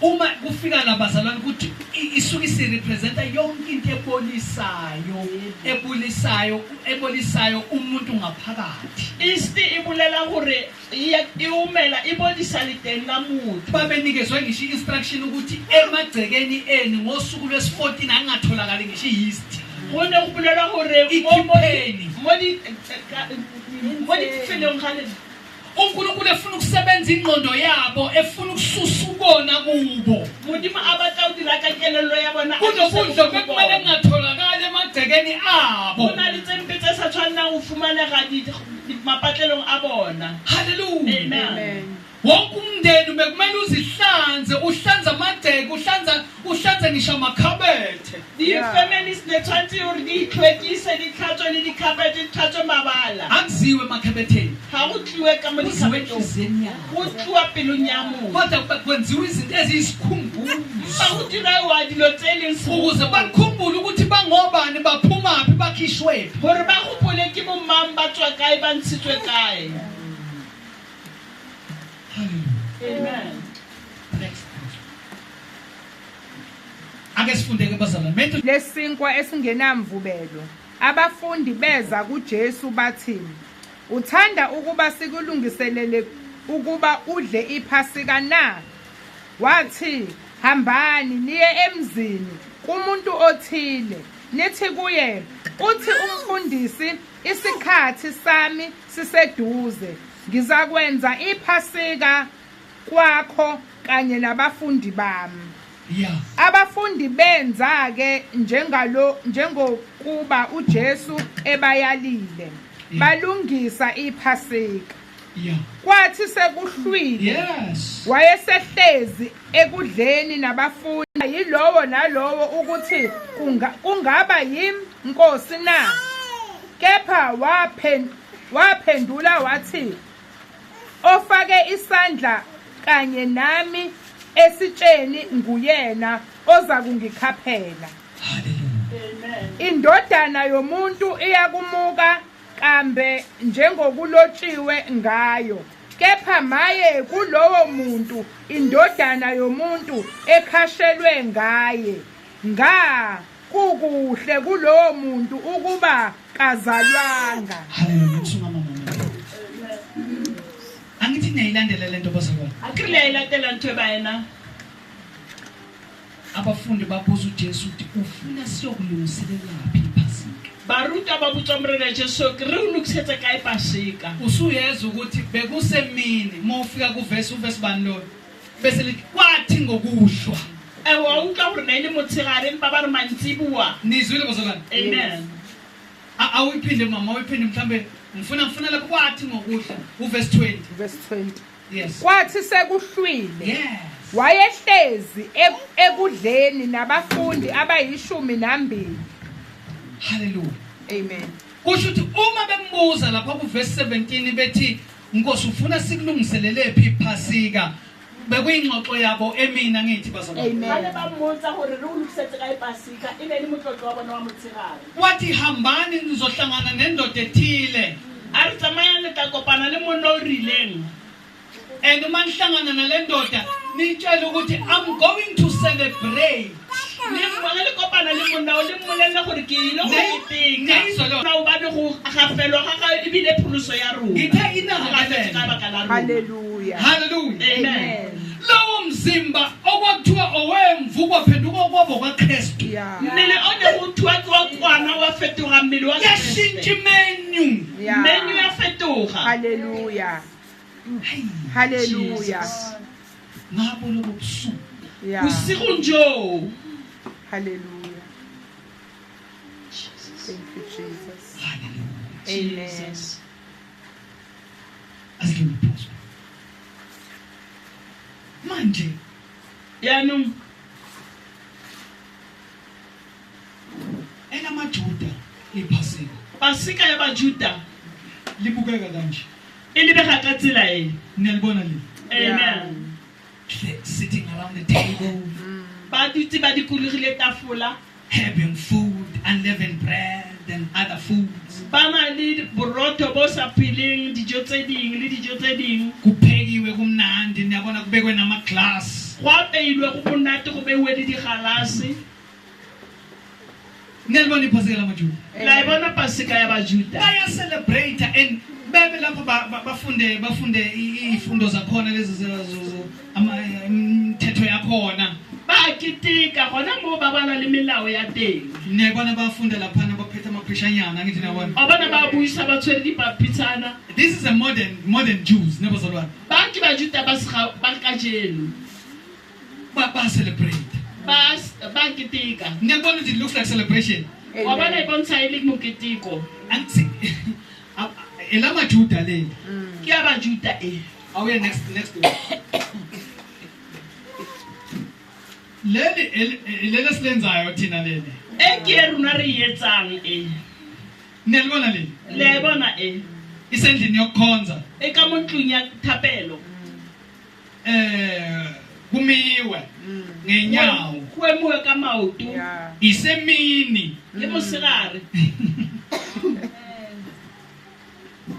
uma kufika la bazalwane ukuthi isuke isirepresenta yonke into ebolisayo umuntu ngaphakathi isti e bolela gore e umela e bodisa leteng la motho babenikezwe ngisho i-instruction ukuthi emagcekeni eni ngosuku lwesi-14 angatholakali ngisho i-yeast go ne go bolela gore Ikhipheni. mo difelong ga le uNkulunkulu efuna ukusebenza ingqondo yabo efuna ukususa ukona kubo modimo a batla o dira ka kelelo ya bona kunokudla bekumele kungatholakali emagcekeni abo go na le tsempe tse sa tshwannang go fumanega mapatlelong a bona. Hallelujah. Amen. Wonke umndeni bekumele uzihlanze, uhlanza amadeke, uhlanze ngisho amakhabethe. The families ne tshwantse hore di itlhwekise di tlhatswe le dikhabete di tlhatswe mabala. Akuziwe emakhabetheni. Ha go tliwe ka mo Kuziwe dikhabetong. enhliziyweni yakho. Go tliwa pelong ya motho. Kodwa kwenziwa izinto eziyisikhumbuzo. Ba go dirawa dilo tse e leng Ukuze bakhumbule ukuthi bangobani baphumaphi bakhishwephi. hore ba gopole ke bo mang ba tswa kae ba ntshitswe kae. Amen. Next. Ake sifundeke bazalwane. Lesinkwa esingenamvubelo. Abafundi beza kuJesu bathi, "Uthanda ukuba sikulungiselele ukuba udle iPhasika na?" Wathi, "Hambani niye emzini kumuntu othile. Nithi kuye, uthi umfundisi, isikhathi sami siseduze. Ngizakwenza iPhasika kwakho kanye nabafundi bami." Yeah. Abafundi benza ke njengokuba uJesu ebayalile. Balungisa iPhasika. Yeah. Kwathi sekuhlwile. Yes. Wayesehlezi ekudleni nabafundi yilowo nalowo ukuthi kungaba yimi Nkosi na. Kepha waphendula wathi, "Ofake isandla kanye nami esitsheni nguyena oza kungikhaphela." Hallelujah. Indodana yomuntu iyakumuka kambe njengokulotshiwe ngayo. Kepha maye kulowo muntu indodana yomuntu ekhashelwe ngaye. Kukuhle kulowo muntu ukuba kazalwanga. Hallelujah. Angithi niyayilandela lento bazalwane. Akrile ilatela ntwe baena. Abafundi babuza uJesu ukuthi ufuna siyokulungiselelaphi iPhasika. Baruta ba botsa morena Jesu ke re ulukisetse kae Phasika. Usuyeza ukuthi bekusemini mofika uvesi bani lo. Bese lithi kwathi ngokuhlwa. Wa utlwa hore na ile motshegare mpa ba re mantsibuwa. Nizwile bazalwane. Amen. Awuyiphinde mama, awuyiphinde mhlambe ngifuna lapho kwathi ngokuhlwa uverse 20. Verse 20. Yes. Kwathi sekuhlwile. Yes. Wayehlezi ekudleni nabafundi abayishumi. Hallelujah. Amen. Kusho ukuthi uma bembuza lapha kuverse 17 bethi Nkosi ufuna sikulungiselelelephi iPhasika, bekuyingxoxo yabo emina ngithi bazalwane. Bane Amen. ba mmotsa hore re ulukisetse kae Phasika e ne le motlotlo wa bona wa motshegare. Wathi hambani nizohlangana nendoda ethile. A re tsamayang le tla kopana le monna o rileng. And uma nihlangana nale ndoda nitshela ukuthi I'm going to celebrate. Le mmone le kopana le monna o le mmolelle gore ke ile go Ngizwa lo. keteka. Na o ba le go gafelwa ga ga e bile pholoso ya rona. Ngithe ina Ga se ka baka la rona. Hallelujah. Hallelujah. Amen. Lowo mzimba okwakuthiwa owemvu kwaphenduka kwabo kwaKristu. Yeah. Mmele o ne go thuwa kwa kwana wa fetoga mmele wa Yashintsha Kriste. menu. Yeah. Menu ya fetoga. Hallelujah. Hallelujah. Ngabo lo busuku. Yeah. Bosigo njo. Hallelujah. Thank you, Jesus. Hallelujah. Amen. Jesus. Asike ngiphoso. Manje Yanum elamaJuda iPhasika Phasika ya baJuda libukeka kanje. e lebega ka tsela e. Niyalibona le. Amen. Sitting around the table, Ba dutse ba dikologile tafola. having food, unleavened bread and other foods. Ba na le boroto bo sa phileng dijo tse ding le dijo tse ding. Kuphekiwe kumnandi niyabona kubekwe nama-glass. Go apeilwe go monate go beiwe le digalase. Niyalibona iPhasika lamaJuda. La e bona Phasika ya baJuda. Bayacelebrate and bebe lapho bafunde izifundo zakhona lezi imithetho yakhona. Ba keteka gona mo ba bana le melao ya teng. Niyabona bafunda laphana baphethe amapheshanyana ngithi niyabona. O bana ba buisa ba tshwere dipapitshana. This is a modern Jews nebazalwane. Ba ke baJuda ba ka jeno. Ba celebrate. Ba keteka. Niyabona it looks like celebration. Wa bana e Amen. bontsha e le moketeko. elamajuda leli ke ya bajuda awuye next leli silenzayo thina leli ke e rona re etsang niyalibona leli le bona isendlini yokukhonza ka mo ntlong ya thapelo kumiwe ngenyawo go emuwe ka maoto Yeah. isemini le mosegare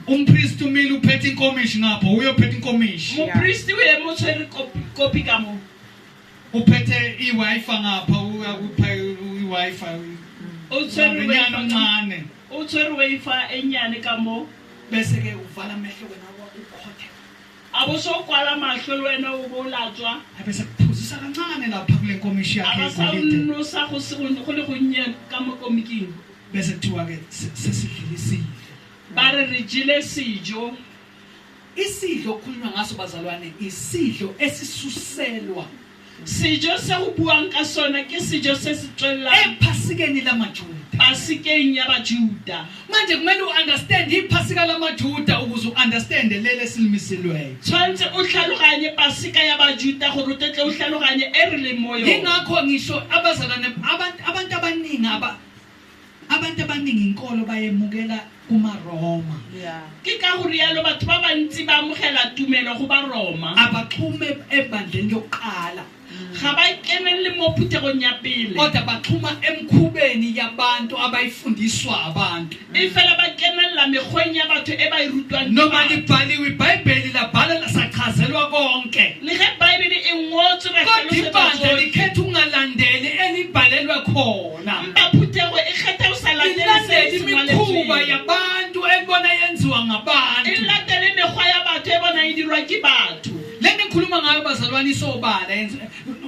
umpriest umile uphethe inkomishi ngapho uyophethe inkomishi mopristi o emo tshwere kopi ka mo uphethe iWi-Fi ngapha uyakupha iWi-Fi o tshwere unyana omncane o tshwere Wi-Fi enyane ka mo bese ke uvala amehlo wena ukhothe abo so kwala mahlo le wena o bo latswa bese kuphuzisa kancane lapha kule nkomishi yakhe aba sa igolide nno sa go se go le go nya ka mo komiking bese kuthiwa ke sesidlilisile ba re jile sijo isidlo okukhulunywa ngaso bazalwane isidlo esisuselwa sijo se go buang ka sona ke sijo se se tswella ephasikeni lamajuda pasikeng ya bajuda manje kumele uunderstand iphasika lamajuda ukuze uunderstand lele silimiselweyo tshwantse o tlhaloganye pasika ya bajuda gore o tetle o tlhaloganye e re le moyo ingakho ngisho abazalwane abantu abaningi inkolo bayemukela kumaRoma Yeah. ke ka gore yalo batho ba bantsi ba amogela tumelo go ba Roma abaxhume ebandleni lokuqala ga ba kenelle mo phuthegong ya pele kodwa baxhuma emkhubeni yabantu abayifundiswa abantu e fela ba kenella mekgweng ya batho e ba e rutwang noma libhaliwe iBhayibheli labhala lasachazelwa konke le ge Bible e ngotswe ba kodwa ibandla likhetha ungalandeli elibhalelwe khona mpa phuthego e kgetha o sa latele se ilandela se imikhuba ngwaletsweng yabantu ebona yenziwa e ngabantu latele mekgwa ya batho e bona e dirwa ke batho leni ngikhuluma ngayo bazalwane isobala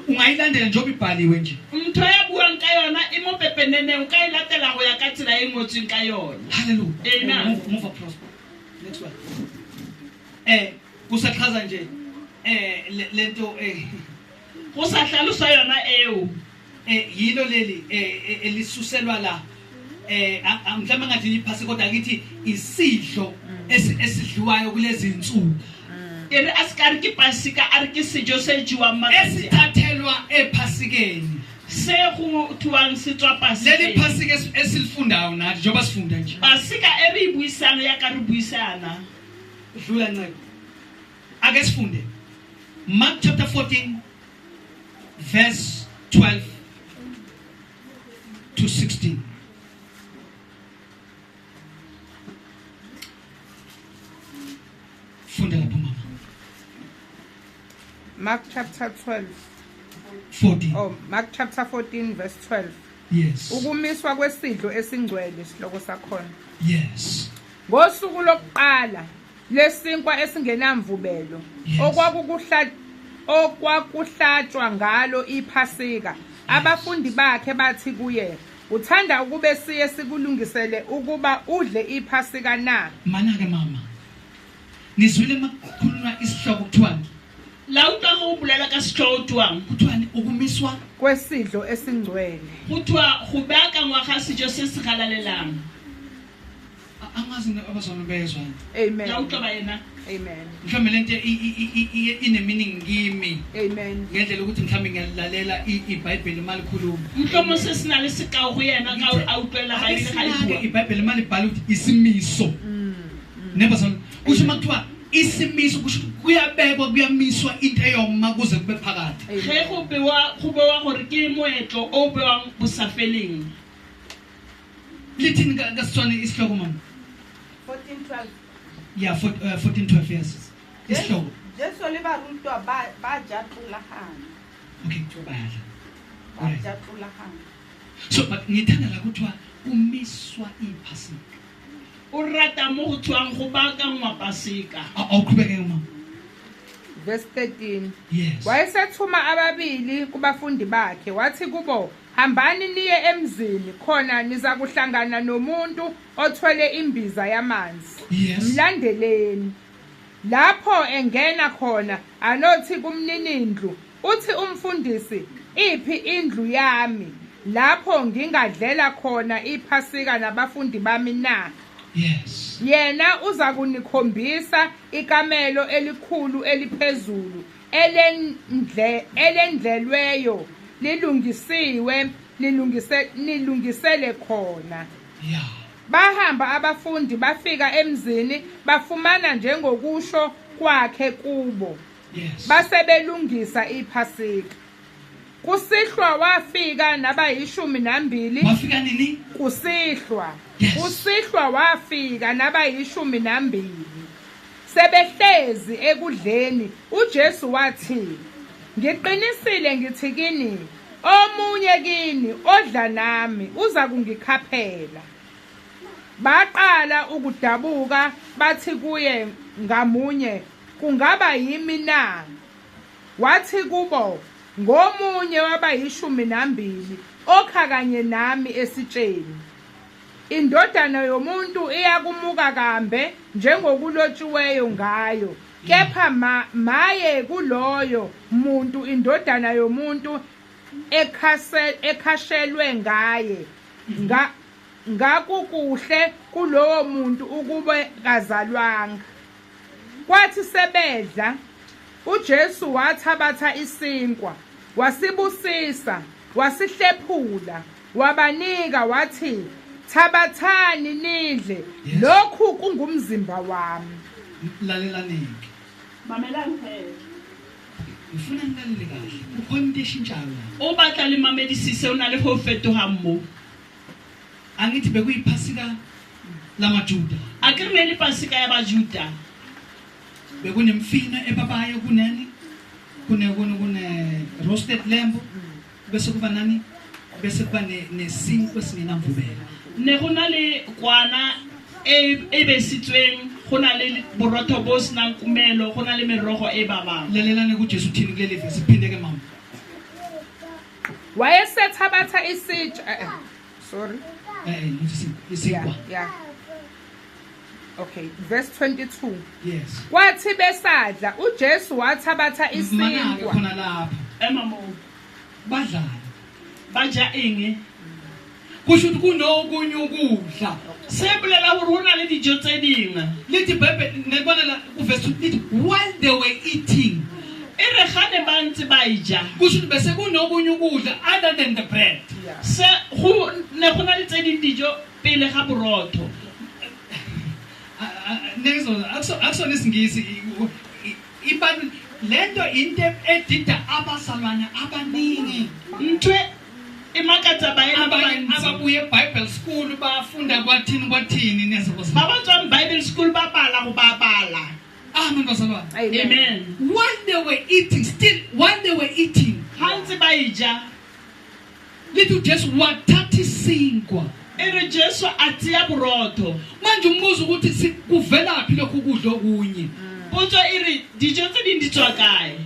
ungayilandela njengoba ibhaliwe nje ntho ya buang ka yona e mo pepeneneng o ka e latela go ya ka tsela e ngotsweng ka yona hallelujah Amen. move prosper next one kusachaza nje lento go sa tlhaloswa yona eo yilo leli elisuselwa la mhlawumbe ngathi iphasi kodwa akithi isidlo esidliwayo kulezi insuku e re a se ka re ke pasika a re ke sejo se jewang matsatsi esithathelwa ephasikeni se go thuwang se tswa leli pasika phasika esilifundayo nathi njengoba sifunda nje pasika e re e buisang ya ka re buisana dlula ncebo ake sifunde Mark chapter 14 verse 12 to 16 funda lapho mama Mark chapter 12. 14 Oh, Mark chapter 14 verse 12. yes Ukumiswa kwesidlo esingcwele isihloko sakhona. yes Ngosuku lokuqala lesinkwa esingenamvubelo Yes. okwakuhlatshwa ngalo iphasika abafundi bakhe bathi kuye uthanda ukube siye sikulungisele ukuba udle iphasika na mana ke mama nizwile makukhulunywa isihloko kuthiwani la utlwa go bolela ka setlhogo tuang kuthiwani ukumiswa kwesidlo esingcwele. go thwa go beakangwa ga sejo se se galalelang angazi abazona bezwa la Amen. utlwa ba ena Amen. mhlawumbe lento ine-meaning kimi Amen. ngendlela ukuthi mhlawumbe ngiyalalela iBhayibheli malikhuluma mhlomo se se na le sekao go yena ka a utlwela Bible ga e bua iBhayibheli malibhala ukuthi isimiso nebazalwane kusho makuthiwa isimiso kusho ukuthi kuyabekwa kuyamiswa into eyoma kuze kube phakathi ge go bewa gore ke moetlo o bewang bosafeleng lithini kasitswane isihloko mama 14:12 yeah 14-12 years isihloko Jesu le barutwa ba ja tlolagano okay kuthiwa bayadla ba Alright. ja tlolagano so but ngithanda la kuthiwa umiswa iphasika o rata mo go thwang go baakangwa pasika awuqhubeke mama Verse 13. yes Wayesethuma ababili kubafundi bakhe wathi kubo hambani niye emzini khona niza kuhlangana nomuntu othwele imbiza yamanzi yes mlandeleni lapho engena khona anothi kumninindlu uthi umfundisi iphi indlu yami lapho ngingadlela khona iphasika nabafundi bami na Yes. Yena uza kunikhombisa ikamelo elikhulu eliphezulu elendlelweyo nilungisele khona. Yeah. Bahamba abafundi bafika emzini bafumana njengokusho kwakhe kubo. Yes. Base belungisa iPhasika. Kusihlwa wafika nabayishumi nambili. Wafika nini? Kusihlwa. Yes. Kusihlwa wafika nabayishumi nambili. Sebehlezi ekudleni uJesu wathi, ngiqinisile ngithi kini, omunye kini odla nami uza kungikhaphela. Baqala ukudabuka bathi kuye ngamunye, kungaba yimi na? Wathi kubo, ngomunye wabayishumi nambili okha kanye nami esitsheni. Indodana yomuntu iyakumuka kambe njengokulotshiweyo ngayo, kepha maye kuloyo muntu indodana yomuntu ekhashelwe ngaye. Ngakukuhle kulowo muntu ukube kazalwanga. Kwathi sebedla uJesu wathabatha isinkwa, wasibusisa, wasihlephula, wabanika wathi, thabathani nidle, lokhu kungumzimba wami. Lalelani. Mamelani phela. Ngifuna ngilalele kahle. Ukhona into eshintshayo. O batla le mamedisise o na le ho fetoha mo. Angithi bekuyiphasika lamaJuda. Akrimeli Pasika ya baJuda. Bekunemfino ebabayo kuneni? Kune roasted lamb. Bese kuba nani? Bese kuba nesinkwa esingenamvubelo. Ne gona le kwana e besitsweng gona le borotho bo sna kumelo gona le merogo e babang. Lalelani kuJesu uthini kuleli verse iphinde ke mama. Wayesethabatha isitsha sorry. Isinkwa. Yeah. Okay, verse 22. Yes. Kwathi besadla uJesu wathabatha Manake isinkwa. khona lapha. Emamo Badlala. baja enge. Kusho ukuthi kunokunye ukudla. Se bolela hore hona le dijo tse dingwe. Lithi Bible nebona la verse 2 lithi while they were eating. E re gane ba ntse ba ija. Kusho ukuthi bese kunokunye ukudla other than the bread. Se go ne gona le tse ding dijo pele ga borotho. Nezo akusona isingisi ibani lento into edida abasalwana abaningi. Ntwe imakatsa ba ena ba bantsi. Ababuye Bible school bafunda kwathini nezo Ba ba tswang Bible school ba bala go ba bala. Amen basalwana. Amen. While they were eating Ha ntse ba ija. lithi Jesu wathatha isinkwa. E re Jesu a tseya borotho. Manje umbuzo ukuthi kuvelaphi lokhu kudla okunye. Potso e re dijo tse ding di tswa kae?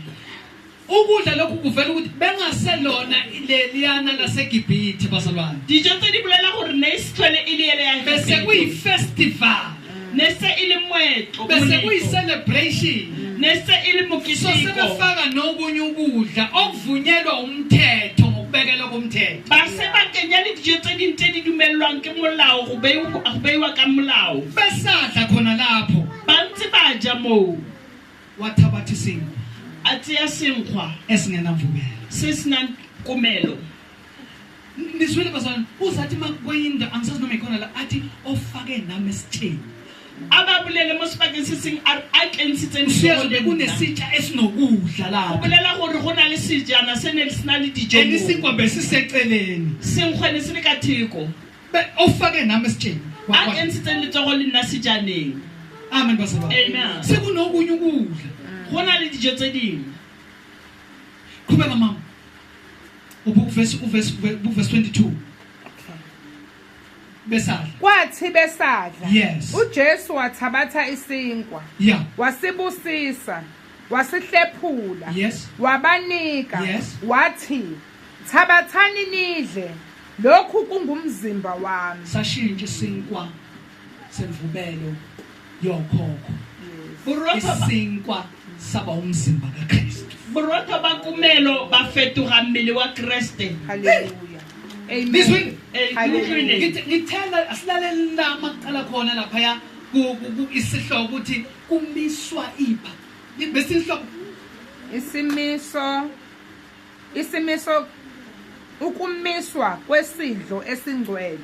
Ukudla lokhu kuvela ukuthi bengaselona leliyana laseGibhithe basalwana. Dijo tse di bolela gore ne isithwele ile ele ya Bese kuyi festival. ne se ile moetlo. Bese kuyi celebration. Ne se ile So mokitiko. sebefaka nokunye ukudla okuvunyelwa umthetho ngokubekelwa komthetho. Ba se ba kenya le dijo tse ding tse di dumellwang ke molao go beiwa ka molao. Besadla khona lapho Ba ntse ba ja moo. wathabatha isinkwa A tseya senkgwa esingenamvubelo. se senang komelo. Nizwile bazalwane uzathi makwenda angisazi noma ikhona la athi ofake nami esitheni. Aba bolele mo sebakeng se seng a tlentshitseng Usiyazi dijo le nna. bekunesitsha esinokudla Go lapho. bolela gore go na le sejana se ne se na le dijo moo. Isinkwa besiseceleni. Senkgwa ne se le ka theko. Ofake nami esitheni. A tlentshitseng letsogo le nna sejaneng. Amen bazalwane. Amen. Sekunokunye ukudla. Go na le dijo tse dingwe. Qhubeka mama. Verse 22. Besadla. Kwathi besadla Yes. uJesu wathabatha isinkwa, Yeah. wasibusisa, wasihlephula, Yes. wabanika, Yes. wathi, thabathani nidle, lokhu kungumzimba wami. Sashintsha isinkwa semvubelo yokhokho. Borotho Isinkwa saba umzimba kaKristu. ba kumelo ba fetoga mmele wa Kriste. Hallelujah. Amen. Lizwini? Hallelujah. Ngithela asilaleli la maqala khona lapha isihloko ukuthi kumiswa ipha. Bese isihloko isimiso ukumiswa kwesidlo esingcwele.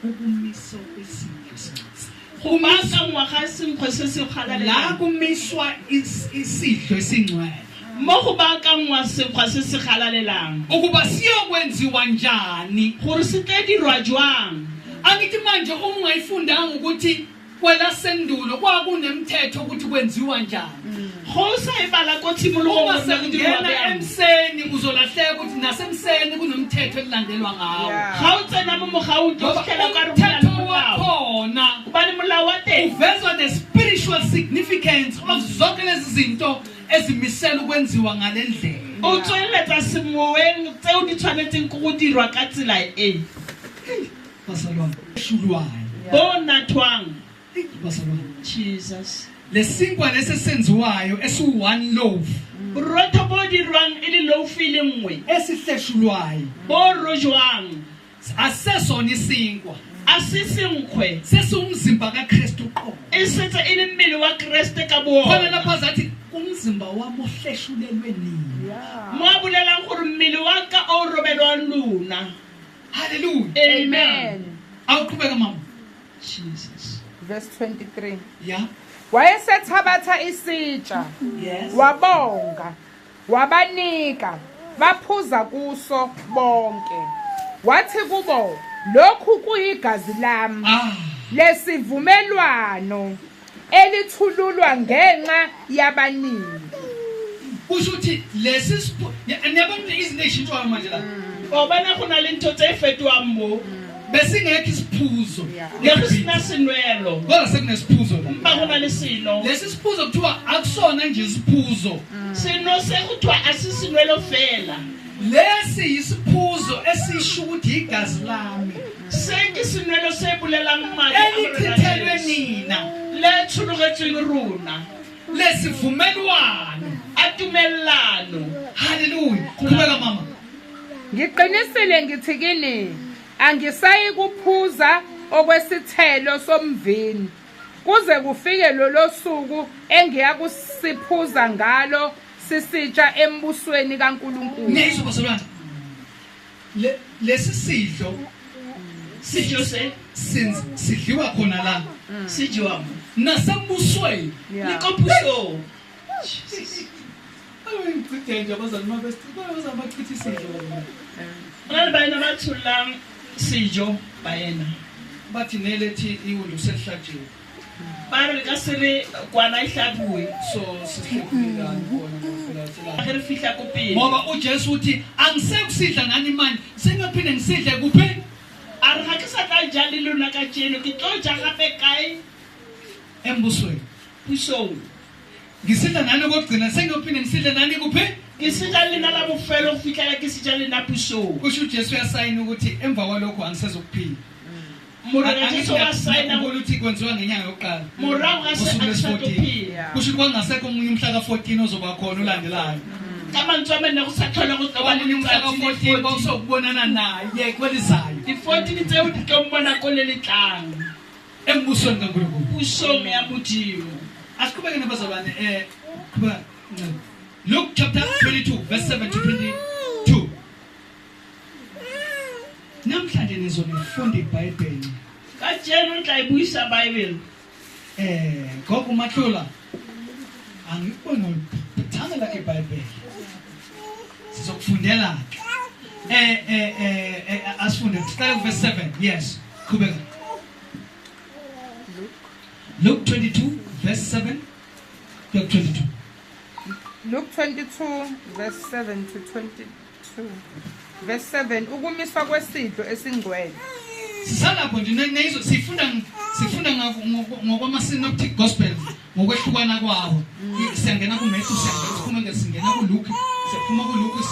ukumiswa kwesidlo esingcwele. Go baka ngwaga senkgo se se La galalelang. kumiswa isidlo esingcwele. Mo go baka ngwa senkgo se se galalelang. Ukuba siyokwenziwa njani? Gore se tla dirwa jwang. Angithi manje uma ungayifundanga ukuthi kwela sendulo kwakunemthetho ukuthi kwenziwa njani. Go sa e bala ko tshimologong Uma go nna go dirwa sengena bjang. emseni uzolahleka ukuthi nasemseni kunomthetho elilandelwa ngawo. Yeah. Ga o tsena mo mogaung ke Ngoba fitlhela ka re go na le umthetho molao. wakhona Go ba le molao wa teng. uvezwa the spiritual significance of zonke lezi zinto ezimisela ukwenziwa ngale ndlela. O tsweletsa semoeng tseo di tshwanetseng go dirwa ka tsela e. Basalwane, eshulwayo. Bo nathwang. Basalwane. Jesus. Lesinkwa lesesenziwayo esi1 loaf Borotho bo dirwang e le loafi le nngwe. esihleshulwayo Bo rojwang. asesona isinkwa A se senkgwe. sesumzimba kaKristu uqobo. E setse e le mmele wa Kreste ka Khona boona. lapha zathi umzimba wami ohleshulelwe nini. Yeah. Mo a bolelang gore mmele wa ka o robelwang lona. Hallelujah. Amen. Awuqhubeka mama. Jesus. Verse 23. Yeah. Wayesethabatha isitsha, Yes. wabonga, wabanika, baphuza kuso bonke. Wathi kubo, lokhu kuyigazi lami lesivumelwano elithululwa ngenxa yabaningi. Kusho ukuthi lesi niyabona izinto ezishintshwayo manje la. O bana go na le ntho tse fetwang mo. Besingekho isiphuzo. Le go sena senwelo. Kodwa sekunesiphuzo la. Mpa go na le seno. Lesi siphuzo kuthiwa akusona nje isiphuzo. Seno se go thwa a se senwelo fela. Lesi isiphuzo esisho ukuthi igazi lami Se ke senwelo se bolelang madi elichithelwe nina. le tshulogetsweng rona. Lesivumelwano. A tumellano. Hallelujah. Qhubeka mama. Ngiqinisile ngithi kini, angisayi kuphuza okwesithelo somvini kuze kufike lolo suku engiyakusiphuza ngalo sisitsha embusweni kaNkulunkulu. Neyizwe basolwana. Lesi sidlo Sijo se sidliwa khona la sijiwa mo. nasembusweni. Yeah. Likopuso. Awengicithe nje abazali mabesti bazama bachithi sidlo. Ona le bana ba tsholang sijo baena. Bathi nelethi iwundu selihlatshiwe. Ba re ka sere kwana ihlabuwe. So sihlephilani khona ngofela sela. Ga re fihla ko pele. Ngoba uJesu uthi angisekusidla ngani manje sengaphinde ngisidle kuphi? A re ga ke sa tla ja le lona ka tseno ke tlo ja gape kae Embusweni. pusong. Ngisidla nani kokugcina sengaphinde ngisidle nani kuphi? Ke se ja lena la bofelo go fitlhela ke se ja lena pusong. Kusho uJesu uyasayina ukuthi emva kwalokho angisezokuphila. Morago Jesu wa sign ukuthi kwenziwa ngenyanga yokuqala. morago ga se Usuku a lesi-14. tsatophila. Yeah. Kusho ukuthi kwangasekho omunye umhla ka14 ozoba khona ulandelayo. Ka mantswe a mane go sa tlhola go tloba le Omunye umhla ka14 bawusokubonana naye kwelizayo di-14 tseo di tlo mbona ko le letlang embusweni kaNkulunkulu. pusong ya modimo. Asiqhubeke nabazalwane qhubeka. Luke chapter 22 verse 7 to 22. Namhlanje nizonifunda iBhayibheli. Ka tseno o tla e buisa Bible. Gogo Matlula. Angikubona uthanda la iBhayibheli. Sizokufundela. Asifunde siqale verse 7. Yes. Qhubeka. Luke 22 verse 7 to 22. Luke 22 verse 7 to 22. Verse 7, ukumiswa kwesidlo esingcwele. Sisalapho nje neyizo sifunda ngokwamasini of gospel ngokwehlukana kwawo. Siyangena ku Matthew siyangena singena ku Luke siphuma ku Luke.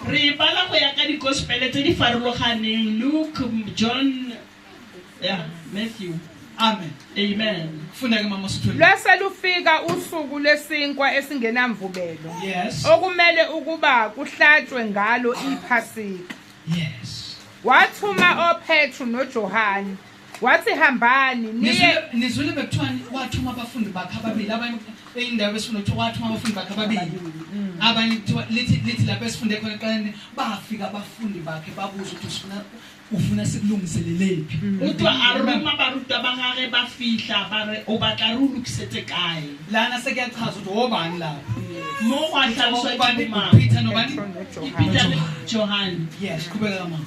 Re bala go ya ka di-gospel tse di farologaneng Luke, John, Matthew. Amen. Amen. Kufunda ke mama sithule. Lase lufika usuku lesinkwa esingenamvubelo. Yes. Okumele ukuba kuhlatshwe ngalo iPhasika. Yes. wathuma oPetru noJohane wathi hambani niye nizwile bekuthiwa wathuma abafundi bakhe ababili abanye indawo esifuna ukuthi wathuma abafundi bakhe ababili abanye kuthiwa lithi lapho esifunde khona eqaleni bafika abafundi bakhe babuza ukuthi ufuna sikulungiselelephi utwa aroma baruta bangare bafihla bare o batla re lokisetse kae lana sekuyachaza ukuthi obani lapho mo wa tlhaloswa Peter nobani Peter le Johane. yes qhubeka mama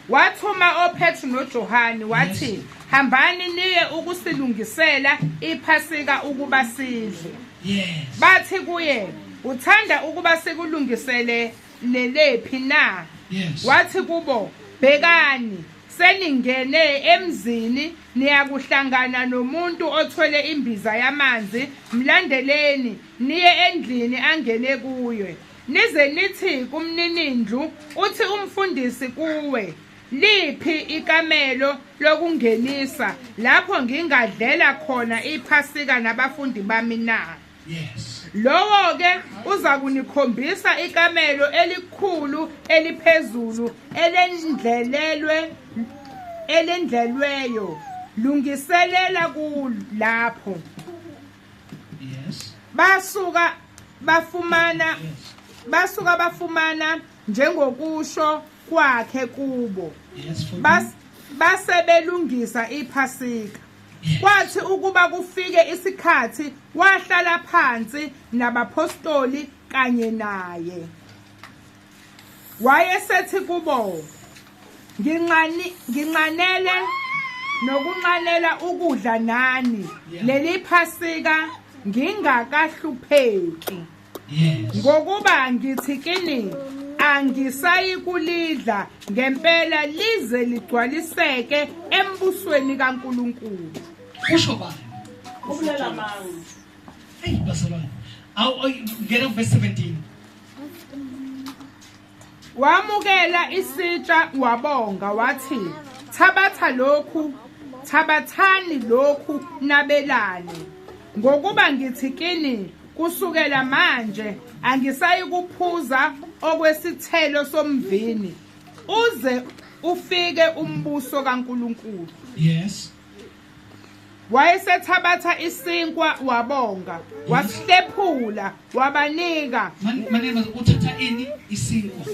wathuma oPetru noJohane wathi hambani niye ukusilungisela iPhasika ukuba sidle. yes Bathi kuye uthanda ukuba sikulungisele lelephi na? yes Wathi kubo bhekani seningene emzini niyakuhlangana nomuntu othwele imbiza yamanzi mlandeleni niye endlini angene kuyo nize nithi kumninindlu uthi umfundisi kuwe liphi ikamelo lokungenisa lapho ngingadlela khona iPhasika nabafundi bami na? yes Lowo ke uza kunikhombisa ikamelo elikhulu eliphezulu elendlelweyo lungiselela kulapho yes basuka bafumana njengokusho kwakhe kubo yes for basebelungisa iPhasika. Kwathi ukuba kufike isikhathi wahlala phansi nabapostoli kanye naye. Wayesethi kubo nginqanele nokunqanela ukudla nani leli Phasika ngingakahlupheki. yes Ngokuba ngithi kini angisayi kulidla ngempela lize ligcwaliseke embusweni kaNkulunkulu. usho bani Ubulela mangu. hey bazalwane awu get up verse 17 Wamukela isitsha wabonga wathi thabathani lokhu nabelane ngokuba ngithi kini kusukela manje angisayi kuphuza okwesithelo somvini uze ufike umbuso kaNkulunkulu. yes Wayesethabatha isinkwa wabonga wasihlephula wabanika manene uthatha ini isinkwa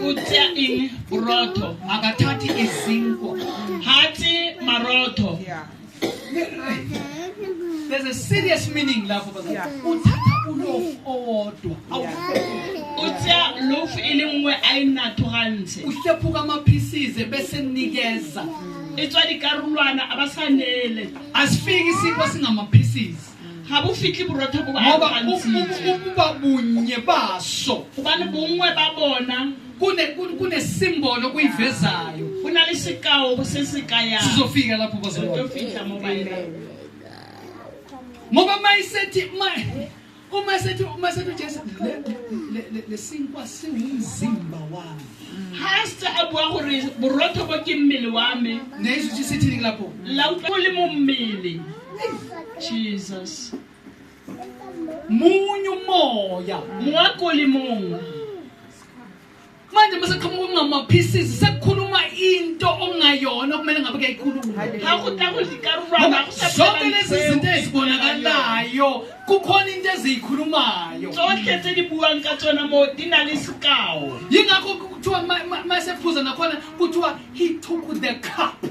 Utya ini burotho. akathathi isinkwa Hathi marotho. yeah. there's a serious meaning lapho bazalwane Yeah. uthatha ulofu owodwa Utya lofu ilengwe ayinathuganse. uhlephuka amapieces bese nikeza Etswa dikarulwana abasanele. asifiki isinkwa singama-pieces Ha bo fitli burotho bo ba ngoba ayintsi. uba bunye baso Ubani bongwe ba bona kunesimbolo kuyivezayo kuna le sekao se se kaya. sizofika lapho Go bazalwane fitla mo baile. ngoba mayisethi uJesu lesinkwa siwumzimba wami Hasta abua gore burotho bo ke mmele wa me. nezwi ukuthi sithini lapho La utlwa le mo mmele. Jesus. munye umoya Mwako le mong. manje bese qhamuka ngama-pieces sekukhuluma into ongayona kumele ngabe kuyayikhuluma Ha go tla go dikarulwana go sa zonke lezi zinto ezibonakalayo kukhona into eziyikhulumayo tsotlhe tse di buang ka tsona mo di na le sekao. yingakho kuthiwa masephuza nakhona kuthiwa he took the cup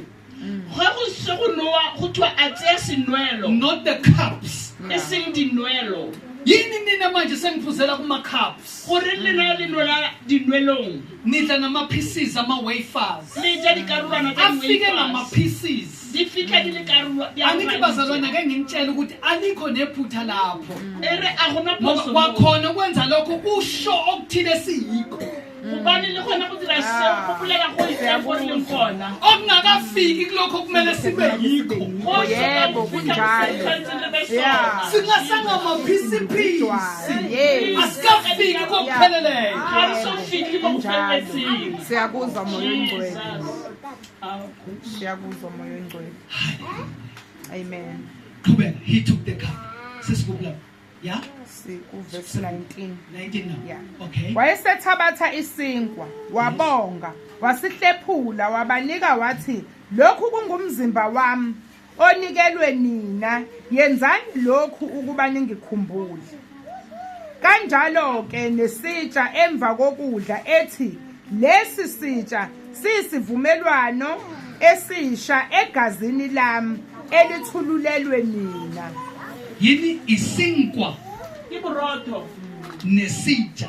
Ga go se go noa go thwa a tseya senwelo not the cups e seng dinwelo. yini nina manje sengiphuzela kuma-cups Gore le na le nwela dinwelong. nidla ngama-pieces ama-wafers Le ja dikarulwana tsa afike wafers. ngama-pieces Di fitlha di le karulwa. angithi bazalwane ake ngimtshele ukuthi alikho nephutha lapho Ere a gona ngoba phoso. kwakhona ukwenza lokho kusho okuthile siyikho Ubani le gona go dira se go bolela go itse go le gona. okungakafiki kulokho kumele sibe yikho Go Yebo, kunjalo. Yeah. singasangama-piece Yes. asikafiki kokupheleleyo Ha so fitli mo feletseng. Siyakuzwa moya oyingcwele. Siyakuzwa moya oyingcwele. Amen. qhubeka he took the cup sesikuphi lapho Yeah? Verse 19. 19 now. Yeah. Okay. Wayesethabatha isinkwa wabonga wasihlephula wabanika wathi lokhu kungumzimba wami onikelwe nina yenzani lokhu ukuba ningikhumbule. Kanjalo ke nesitsha emva kokudla ethi lesi sitsha sisivumelwano esisha egazini lami elithululelwe nina. Yini isinkwa Iburoto. nesitsha.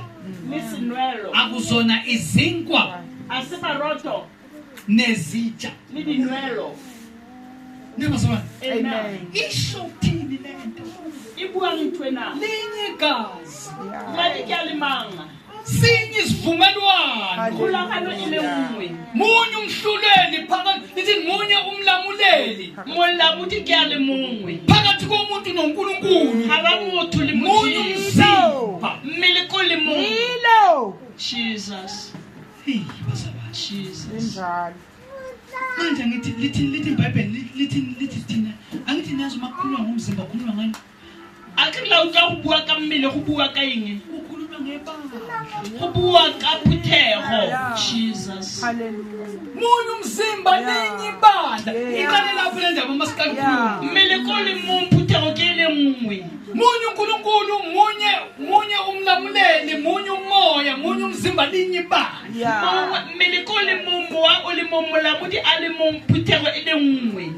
Lisinwelo. Akuzona izinkwa Asibaroto. nezitsha. Lidinwelo. Nibazalwane. Amen. Isho thini lento? Ibuwa ngithwena. Linye gazi. Lali kyalimanga. Sinye isivumelwano. Kulakalo ile umwe. Munye umhluleli phakathi lithi munye umlamuleli Mola muthi kyale mungwe. phakathi komuntu noNkulunkulu. Haba motho le Munye modimo. umzimba. Mmele ko le mongwe. Yilo. Jesus. Hey, bazalwane. Jesus. Injalo. Manje ngithi lithi iBhayibheli lithi thina angithi nazo makhuluma ngomzimba khuluma ngani? Akela uka go bua ka mmele go bua ka eng? Ukhuluma ngebandla. Go bua ka phuthego. Jesus. Hallelujah. Munye umzimba linye ibandla. Iqale lapho le ndaba masiqala ukukhuluma. Mmele ko le mongwe phuthego ke le nngwe. Munye uNkulunkulu, munye umlamuleli, munye umoya, munye umzimba linye ibandla. Mmele ko le mongwe wa o le mongwe molamodi a le mongwe phuthego e le nngwe.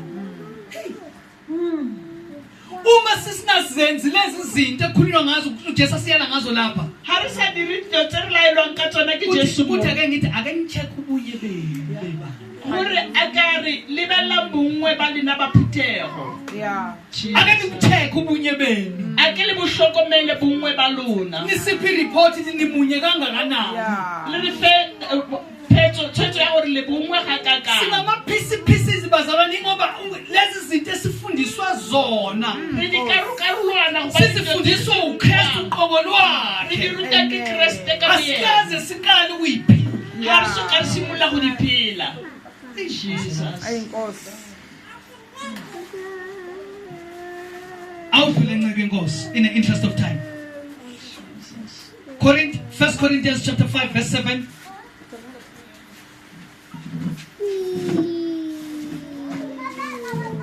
Uma sisinazenzi lezi zinto ekhulunywa ngazo uJesu asiyala ngazo lapha. Ha re sa dire dilo tse re laelwang ka tsona ke Jesu mo. Kuthi ake ngithi ake nicheck ubuye benu. Gore a ka re lebella bongwe ba lena ba phuthego. Yeah. Ake nicheck ubunye benu. A ke le bohlokomele bongwe ba lona. Nisiphi report ni munye kangakanani. Yeah. Le re fe phetso tshwetso ya gore le bongwe ga ka ka. Sinama pieces bazalwane ngoba lezi zinto esifundiswa zona. Re di karolwana go ba Sisifundiswa uKristu uqobo re di lwakhe. ruta ke Kriste ka boyena. Asikaze siqale ukuyiphi. Ha re soka re simolola go di phela. Jesus. Ayinkosi. Awuvule nceke Nkosi in the interest of time. 1 Corinthians chapter 5 verse 7.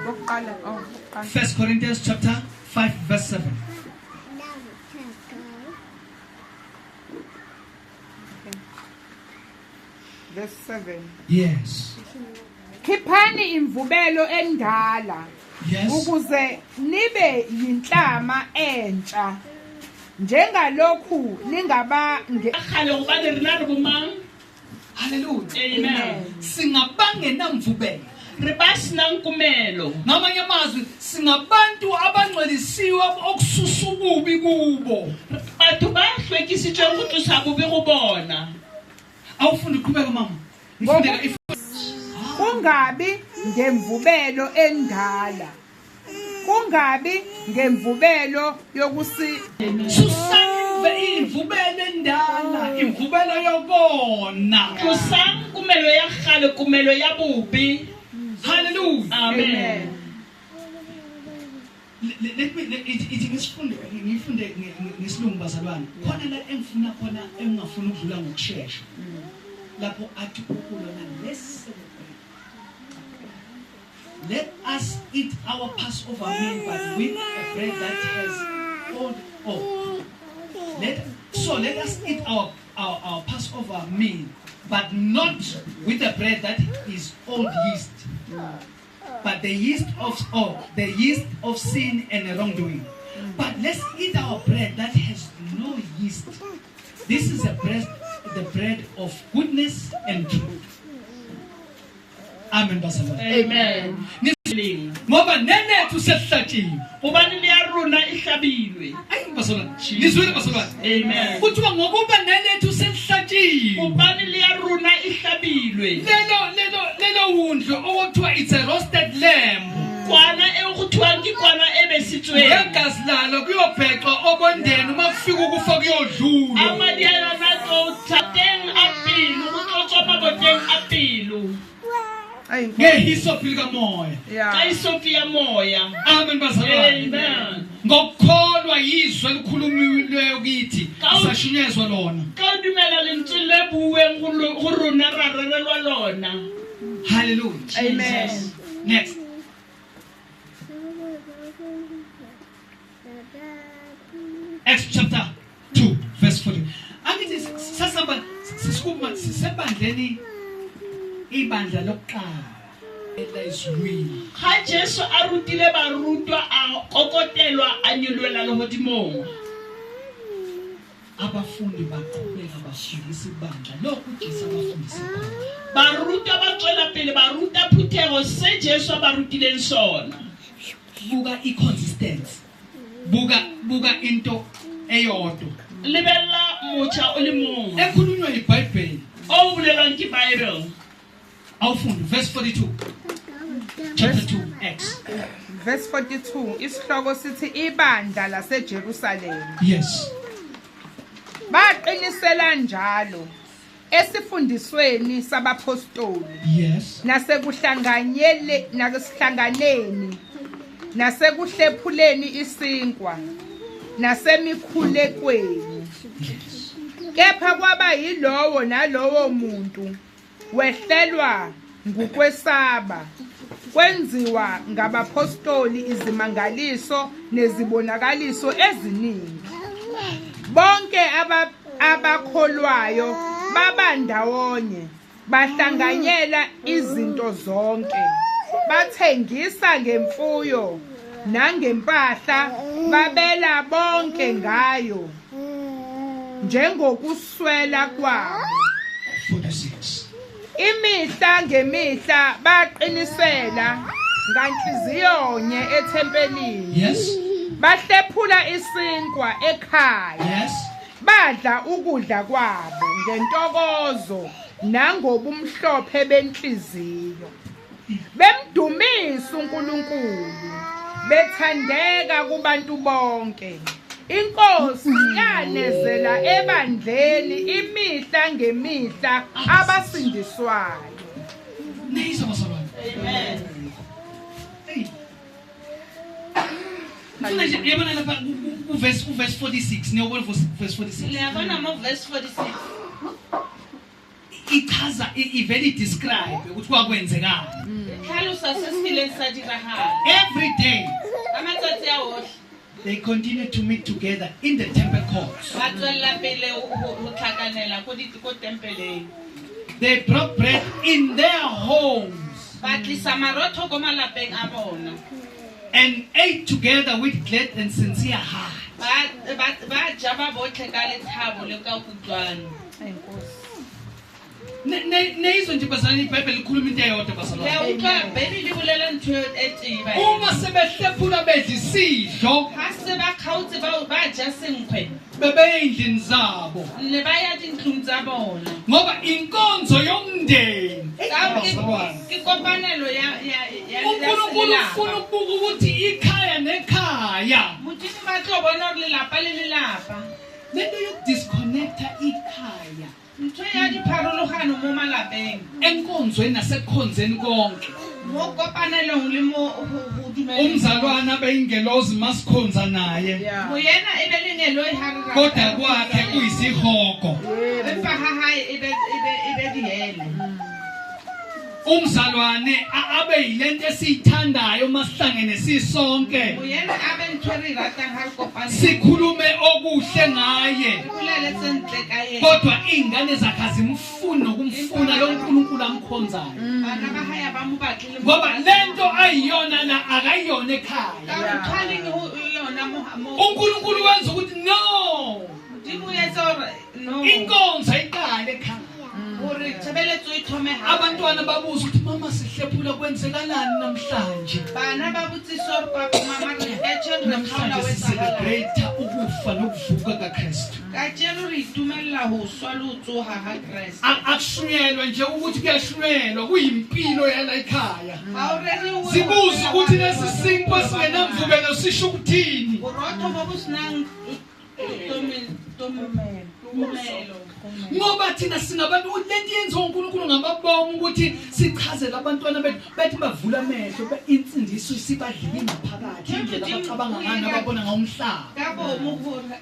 Boqala. Oh, 1 Corinthians chapter 5 verse 7. verse 7. Yes. Khiphani imvubelo endala Yes. ukuze nibe yinhlama entsha njengalokhu lingaba Khale go ba le rena re bomang. Hallelujah. Amen. Singabangena mvubelo. Re ba senang kumelo. Ngamanye amazwi singabantu abangcwelisiwe okususa ububi kubo. Batho ba hlwekisitsweng go tlosa bobe go bona. Awufunda uqhubeka mama. Ngifundeka kungabi ngemvubelo endala kungabi ngemvubelo yokusi susani imvubelo endala, imvubelo yobona. Tlosang kumelo ya khale kumelo ya bobe. Hallelujah. Amen. Let me ngifunde ngesilungu bazalwane. Khona la engifuna khona engingafuna ukudlula ngokusheshsha. Lapho athi ukulona let's celebrate. Let us eat our Passover meal, but with a bread that has old. Let us eat our Passover meal, but not with the bread that is old yeast, but the yeast of sin and wrongdoing. But let's eat our bread that has no yeast. This is the bread of goodness and truth. Amen. Amen. Ngoba nenethu sesihlatshiwe. Ubani le rona ihlabilwe. Ayi bazalwane. Nizwile bazalwane. Amen. Kuthiwa ngokuba nenethu sesihlatshiwe. Ubani le rona ihlabilwe. Lelo wundlu okuthiwa it's a roasted lamb. Kwana e go thwang ke kwana e besitsweng. Ngegazi lalo kuyobhexwa obondeni uma kufika ukufa kuyodlula. Amadiana na tlo tsateng a pelo go tlotswa maboteng a pelo. Ngehisopu likamoya. Yeah. Ka isophi ya moya. Amen bazalwane. Amen. ngokukholwa yizwe elikhulumiweyo kithi sashunyezwa lona. ka o dumela lentswe le bueng go rona ra rerelwa lona. Hallelujah. Amen. Next. Acts chapter 2 verse 40. Angithi sasamba sisikuma sisebandleni ibandla lokuqala elizwini. ga Jesu a rutile barutwa a kokotelwa a nyolwela lehodimong. Abafundi baqhubeka bafundisa ibandla lokhu Jesu abafundisa khona. Barutwa ba tswela pele ba ruta phuthego se Jesu a ba rutileng sona. Buka iconsistency. Buka into eyodwa. Lebella motjha o le mong Ekhulunywa iBhayibheli. o bolelwang ke Bible. Awufundi verse 42. Chapter 2 Acts. Verse 42 isihloko sithi ibandla laseJerusalema. Yes. Baqinisela njalo esifundisweni sabapostoli Yes. nasekuhlanganeni nasekuhlephuleni isinkwa nasemikhulekweni. Kepha kwaba yilowo nalowo muntu wehlelwa ngukwesaba kwenziwa ngabapostoli izimangaliso nezibonakaliso eziningi. Bonke abakholwayo babandawonye bahlanganyela izinto zonke. Bathengisa ngemfuyo nangempahla babela bonke ngayo njengokuswela kwabo. 46. Imihla ngemihla baqinisela nganhliziyonye ethempelini. Yes. Bahlephula isinkwa ekhaya. Yes. Badla ukudla kwabo ngentokozo nangobumhlophe benhliziyo. Bemdumisa uNkulunkulu bethandeka kubantu bonke. Inkosi yanezela ebandleni imihla ngemihla abasindiswayo. Neyizwa bazalwane. Amen. Hey. Mfuna nje yabona lapha verse 46 niyobona verse 46. Liyabona mo verse 46. Ichaza iveli describe ukuthi kwakwenzekani. Tlhalosa se se kileng sa diragala. Every day Amatsatsi a otlhe they continue to meet together in the temple courts. ba tswella pele go tlhakanela ko tempeleng. They broke bread in their homes Ba tlisa marotho ko malapeng a bona. and ate together with glad and sincere heart. Ba ja ba botlhe ka lethabo le ka kutlwano. Enkosi. Neyizwa nje bazalwane iBhayibheli likhuluma into eyodwa bazalwane. Le utlwa Bibele di bolela ntho e tiba. Uma sebehlephula bedla isidlo Ha se ba kgaotse ba ja senkwe bebeye endlini zabo ne ba ya dintlong tsa bona. ngoba inkonzo yomndeni Ka bazalwane. ke kopanelo ya uNkulunkulu ufuna ukubuka ukuthi ikhaya nekhaya Modimo ba tlo bona gore lelapa le lelapa. lento yokudisconnecta ikhaya Ntho ya dipharologano mo malapeng. enkonzweni nasekukhonzeni konke. Mo kopanelong le mo go dumeleng. Umzalwana beyingelozi masikhonza naye Mo yena e be lengelo e harira. kodwa kwakhe kuyisihogo. Empa ha hae e be diele. Umzalwane abe yilento esiyithandayo masihlangene sisonke Mo yena a be ntho e re ratang ha re kopane. sikhulume okuhle ngaye Bolele sentle ka yena. kodwa ingane zakhe azimfuni nokumfuna lo uNkulunkulu amkhonzayo Bana ba hae ba mo batle le mo. ngoba lento ayiyona la akayiyona ekhaya. Ka mthwali ho yona mo. uNkulunkulu wenza ukuthi no Modimo yetsa hore no. inkonzo iqale ekhaya. Hore tshebeletso e thome ha. Abantwana babuza ukuthi mama sihlephula kwenzekalani namhlanje. Bana ba botsisa hore papa mama re etshe re khaola Namhlanje wetsahala. sicelebrate ukufa nokuvuka kaKristu. Ka jeno re itumella ho swa le ho tsoha ha Kriste. Akushunyelwa nje ukuthi kuyashunyelwa kuyimpilo yala ekhaya. Ha o re ho. Sibuza ukuthi lesi sinkwa singenamvubelo sisho ukuthini. Borotho bo bo senang ngoba thina singabantu lento yenziwa uNkulunkulu ngamabomu ukuthi sichazele abantwana bethu bethi bavula amehlo insindiso sibadlile ngaphakathi indlela abacabanga ngani ababona ngomhlaba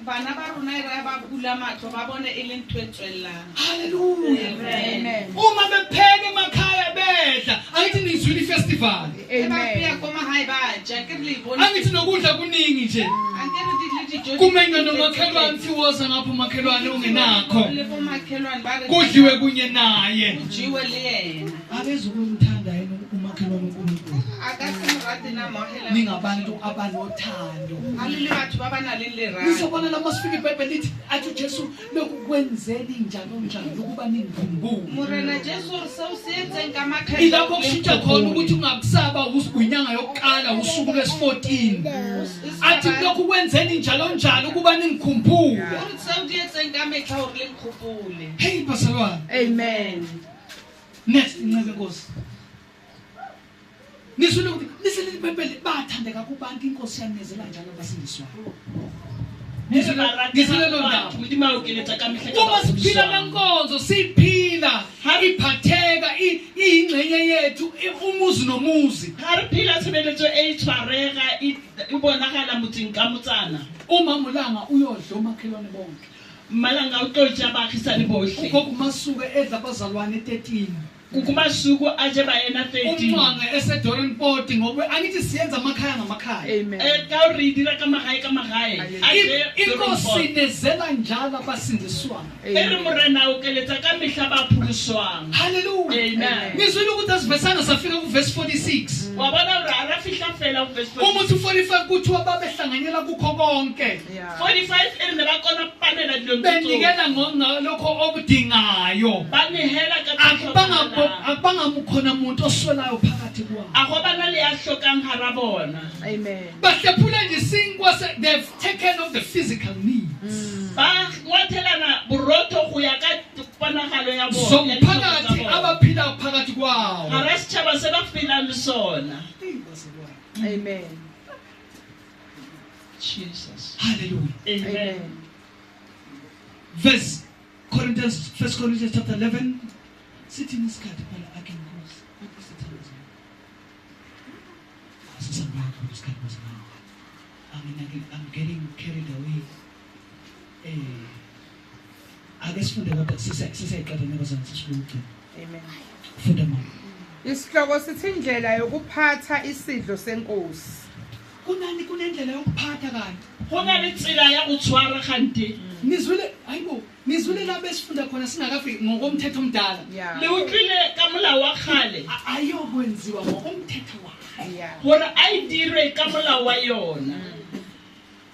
bana ba rona ira ba bula matlo ba bone e le ntwe tswella. Hallelujah. Amen. Uma bepheka emakhaya bedla ayithi nizwile festival. Amen. Koma hayi ba jake le bona. Angithi nokudla kuningi nje. Angeke dithi Kumenya nomakhelwane siwoza ngapha umakhelwane ungenakho. Le bomakhelwane ba Kudliwe kunye naye. ujiwe le yena. Abezokumthanda yena umakhelwane uNkulunkulu. Akasimrati na mohela. Ningabantu abanothando. Alile batho ba bana le lerato. Nizobona lama sifika iBhayibheli lithi athi Jesu lokukwenzela njalo ukuba ningikhumbule. Morena Jesu sewusiyenzeng kamakhaya. Ilapho kushintsha khona ukuthi ungakusaba uyinyanga yokuqala usuku lwesi14. Athi lokhu kwenzeni njalo ukuba ningikhumbule. Uri sewudiyenzeng kamehla hore le ngikhumbule. Hey basalwane. Amen. Next inceke Nkosi. Nisule ukuthi nisele iBhayibheli bathandeka kubantu inkosi yanezela njalo basindiswayo. Ngisele lo ndaba. Uma siphila lenkonzo siphila iphatheka ingxenye yethu umuzi nomuzi. Ha re phela tshebeletso e tshwarega ibonagala motseng ka motsana. Uma mulanga uyodla umakhelwane bonke. Malanga utolja bakhisani bohle. Ukumasuke edla abazalwane 13. Kukumasuku aje bayena 13. Umncane eseDoornpoort ngoba angithi siyenza amakhaya ngamakhaya. Amen. Ka o re dira ka magae. Inkosi nezela njalo abasindiswayo. Ere morena o keletsa ka mehla ba phuliswang. Hallelujah. Amen. Ngizwile ukuthi asivesana safika ku verse 46. Wa bona ura ara fihla fela ku verse 45. Umuntu 45 kuthiwa babehlanganyela kukho konke. 45 ere ne ba kona panela dilo ntso. Benikela ngalokho okudingayo. Ba nehela ka Abangamukhona umuntu oswelayo phakathi kwabo. Agobana le a hlokang hara bona. Amen. Bahlephula nje sinkwa they've taken off the physical needs. Ba ngwathelana borotho go ya ka panagalo ya bona. Zomphakathi abaphila phakathi kwawo. Hara setšhaba se ba phela le sona. Amen. Jesus. Hallelujah. Amen. Verse 1 Corinthians chapter 11. Sitting isikhathi phala akhe Nkosi. Akusithandaza. Sisambala isikhathi manje. I'm getting carried away. Ake sifunde kodwa siseqeda nebazana sisibuke. Amen. Funda mama. Isihloko sithi indlela yokuphatha isidlo senkosi. Kunendlela yokuphatha kanti. Go na le tsela ya go tshwara gante. Nizwile la besifunda khona singakafiki ngokomthetho omdala. Le utlwile ka molao wa kgale. Ayokwenziwa ngokomthetho wakhe. Gore a idirwe ka molao wa yona.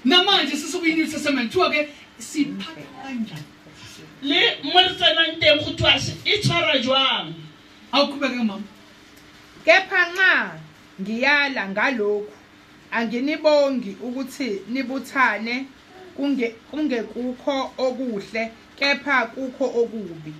Namanje sisuku New Testament thuwa ke siphatha kanjani. Le mo re tsenang teng go thwa e tshwara jwang. Awuqhubeke mama. Kepha nxa ngiyala ngalokhu anginibongi ukuthi nibuthane kungekukho okuhle kepha kukho okubi.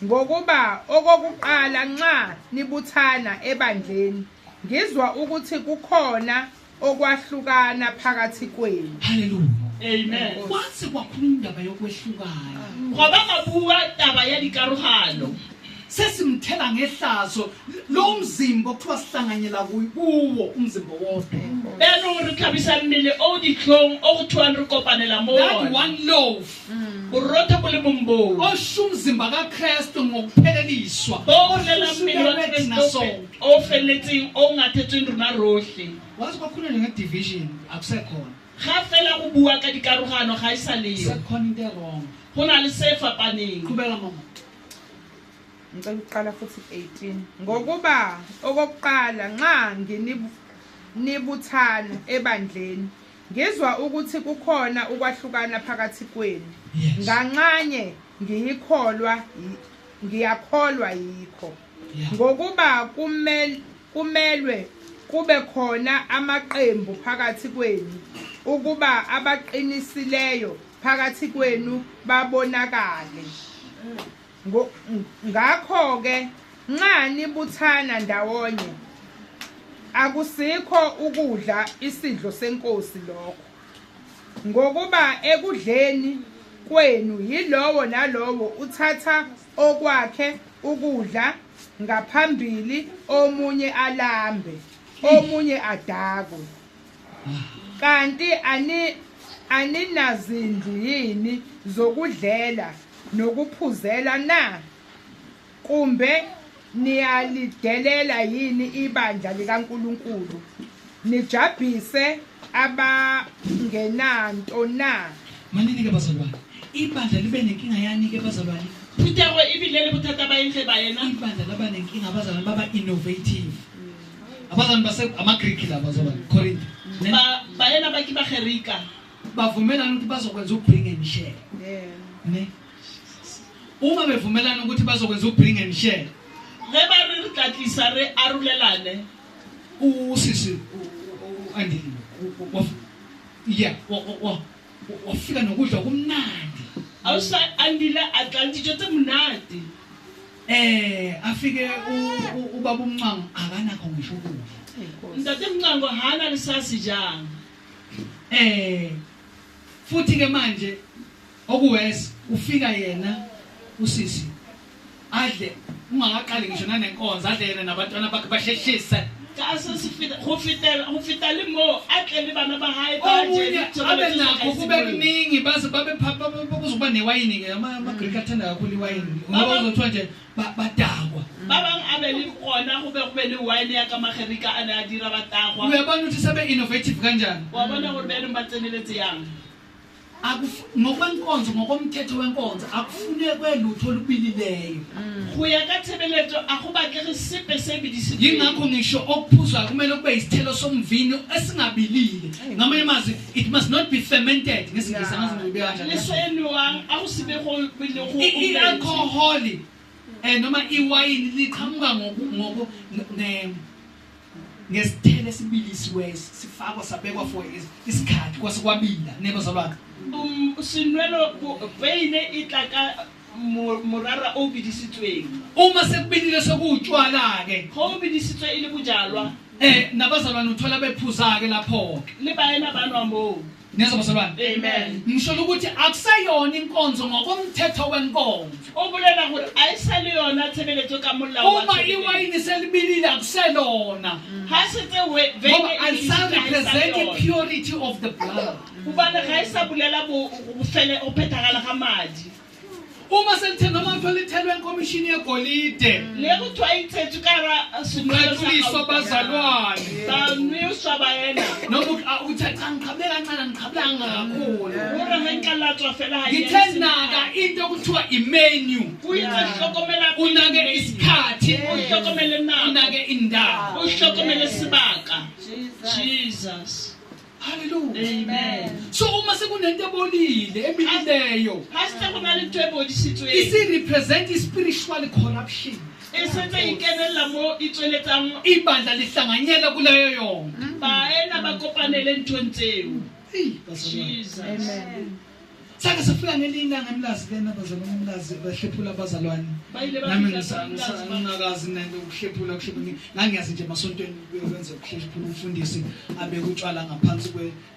Ngokuba okokuqala nxa nibuthana ebandleni ngizwa ukuthi kukhona okwahlukana phakathi kwenu. Hallelujah. Amen. Kwase kwakhuluma indaba yokwehlukana. Ngoba ngabuwa taba ya dikarogano. Sesimthela ngehlazo lo mzimba okuthiwa sihlanganyela kuwo umzimba wodwa. Beno re tlhabisa mmele o ditlhong o go thwa re kopanela mo. That one loaf. Borotho bo le bombo. Osho umzimba kaKristu ngokupheleliswa. Bo lela mmele wa Kristo o feletseng o ngathetsweng rona rohle. Wazi kwakhuluma ngedivision akusekhona. Ga fela go bua ka dikarogano ga isa le. Sekhona into wrong. Go na le se fapaneng. Qhubeka mama. Ngicela uqala futhi 18. Ngokuba okokuqala nxa nibuthana ebandleni ngizwa ukuthi kukhona ukwahlukana phakathi kwenu. Nganxanye ngiyakholwa yikho. Ngokuba kumelwe kube khona amaqembu phakathi kwenu ukuba abaqinisileyo phakathi kwenu babonakale. Ngakho ke nxa nibuthana ndawonye akusikho ukudla isidlo senkosi lokho. Ngokuba ekudleni kwenu yilowo nalowo uthatha okwakhe ukudla ngaphambili, omunye alambe, omunye adakwe. Kanti aninazindlu yini zokudlela nokuphuzela na? Kumbe niyalidelela yini ibandla likaNkulunkulu, nijabhise abangenanto na? Manini ke bazalwane, ibandla libe nenkinga yani ke bazalwane? Phutego ebile le bothata ba eng ge ba yena? Ibandla laba nenkinga abazalwane baba innovative. Abazalwane base ama-Greek la bazalwane, Corinth. Ba yena ba ke ba gerika. Bavumelana ukuthi bazokwenza ubring and share. Ne? Uma bevumelana ukuthi bazokwenza ubring and share. Ge ba re tla tlisa re arolelane. Usisi Andile. Wafika nokudla kumnandi. Awusa Andile atlantijo tse mnati. Afike ubaba uMncango akanakho ngisho ukudla. Ntate Mncango hana lisasi jang. Futhi ke manje okuwes ufika yena usisi adle ungaqali ngisho nanenkonzo adle yena nabantwana bakhe bahlehlisa. Ka se fita go fita le mo atle bana ba hae ba je abe nakho kube kuningi baze babe kuzoba newayini ke ama-Greek athanda kakhulu iwayini ngoba uzothiwa nje badakwa. Ba bang abe le gona go be le wine ya ka magerika a ne a dira batagwa. Uyabona ukuthi sebe innovative kanjani? Wa bona gore bene ba tseneletse yang? Ngokwenkonzo ngokomthetho wenkonzo akufunekwe lutho olubilileyo. Go ya ka tshebeletso a go batlege sepe se bidisitswe. Yingakho ngisho okuphuzwayo kumele kube isithelo somvino esingabilile. Ngamanye amazwi it must not be fermented. Ngesingisi angazi ngibeka kanjani. Lesenwang a go sibe go bile go i-alcohol noma iwayini liqhamuka ngesithelo esibilisiweyo sifakwa sabekwa for isikhathi kwase kwabila nebazalwane. Sinwelo beine itlaka morara o bidisitsweng. Uma sekubilile sokutshwala ke go bidisitswe ile bojalwa nabazalwane uthola bephuza ke lapho le baena banwa mo. Neza bazalwane. Amen. Ngisho ukuthi akusayona inkonzo ngokomthetho wenkonzo. Obulela gore ayisale yona tshebeletso ka molao wa. Uma iwayini selibilile akuselona. Ha setse Ngoba ayisa represent the purity of the blood. Ubana ga isa bulela bo fele o phethagala ga madi. Uma selithe noma utholithelwe enkomishini yegolide le go thwa itsetse kara sinwelo sa bazalwane ba nwiswa ba yena noma uthatha ngikhabela kancane ngikhabelanga kakhulu ora ngenkalatwa fela ha ngithe naka into okuthiwa imenu uyihlokomela unake isikhathi uhlokomele na unake indawo uhlokomele sibaka Jesus. Hallelujah. Amen. So uma sekunento ebolile ebilileyo hasta kuna le twebo disitswe isi represent spiritual corruption. Esetse ikenela mo itsweletsang ibandla lihlanganyela kuleyo yonke. Baena ba kopanele ntwentseo. Jesus. Amen. Sake sifika ngelilanga emlazi ke nabazalwane emlazi bahlephula abazalwane. Nami ngingakazi nento ukuhlephula ngangiyazi nje masontweni kwenza ukuhlephula umfundisi abeke utshwala ngaphansi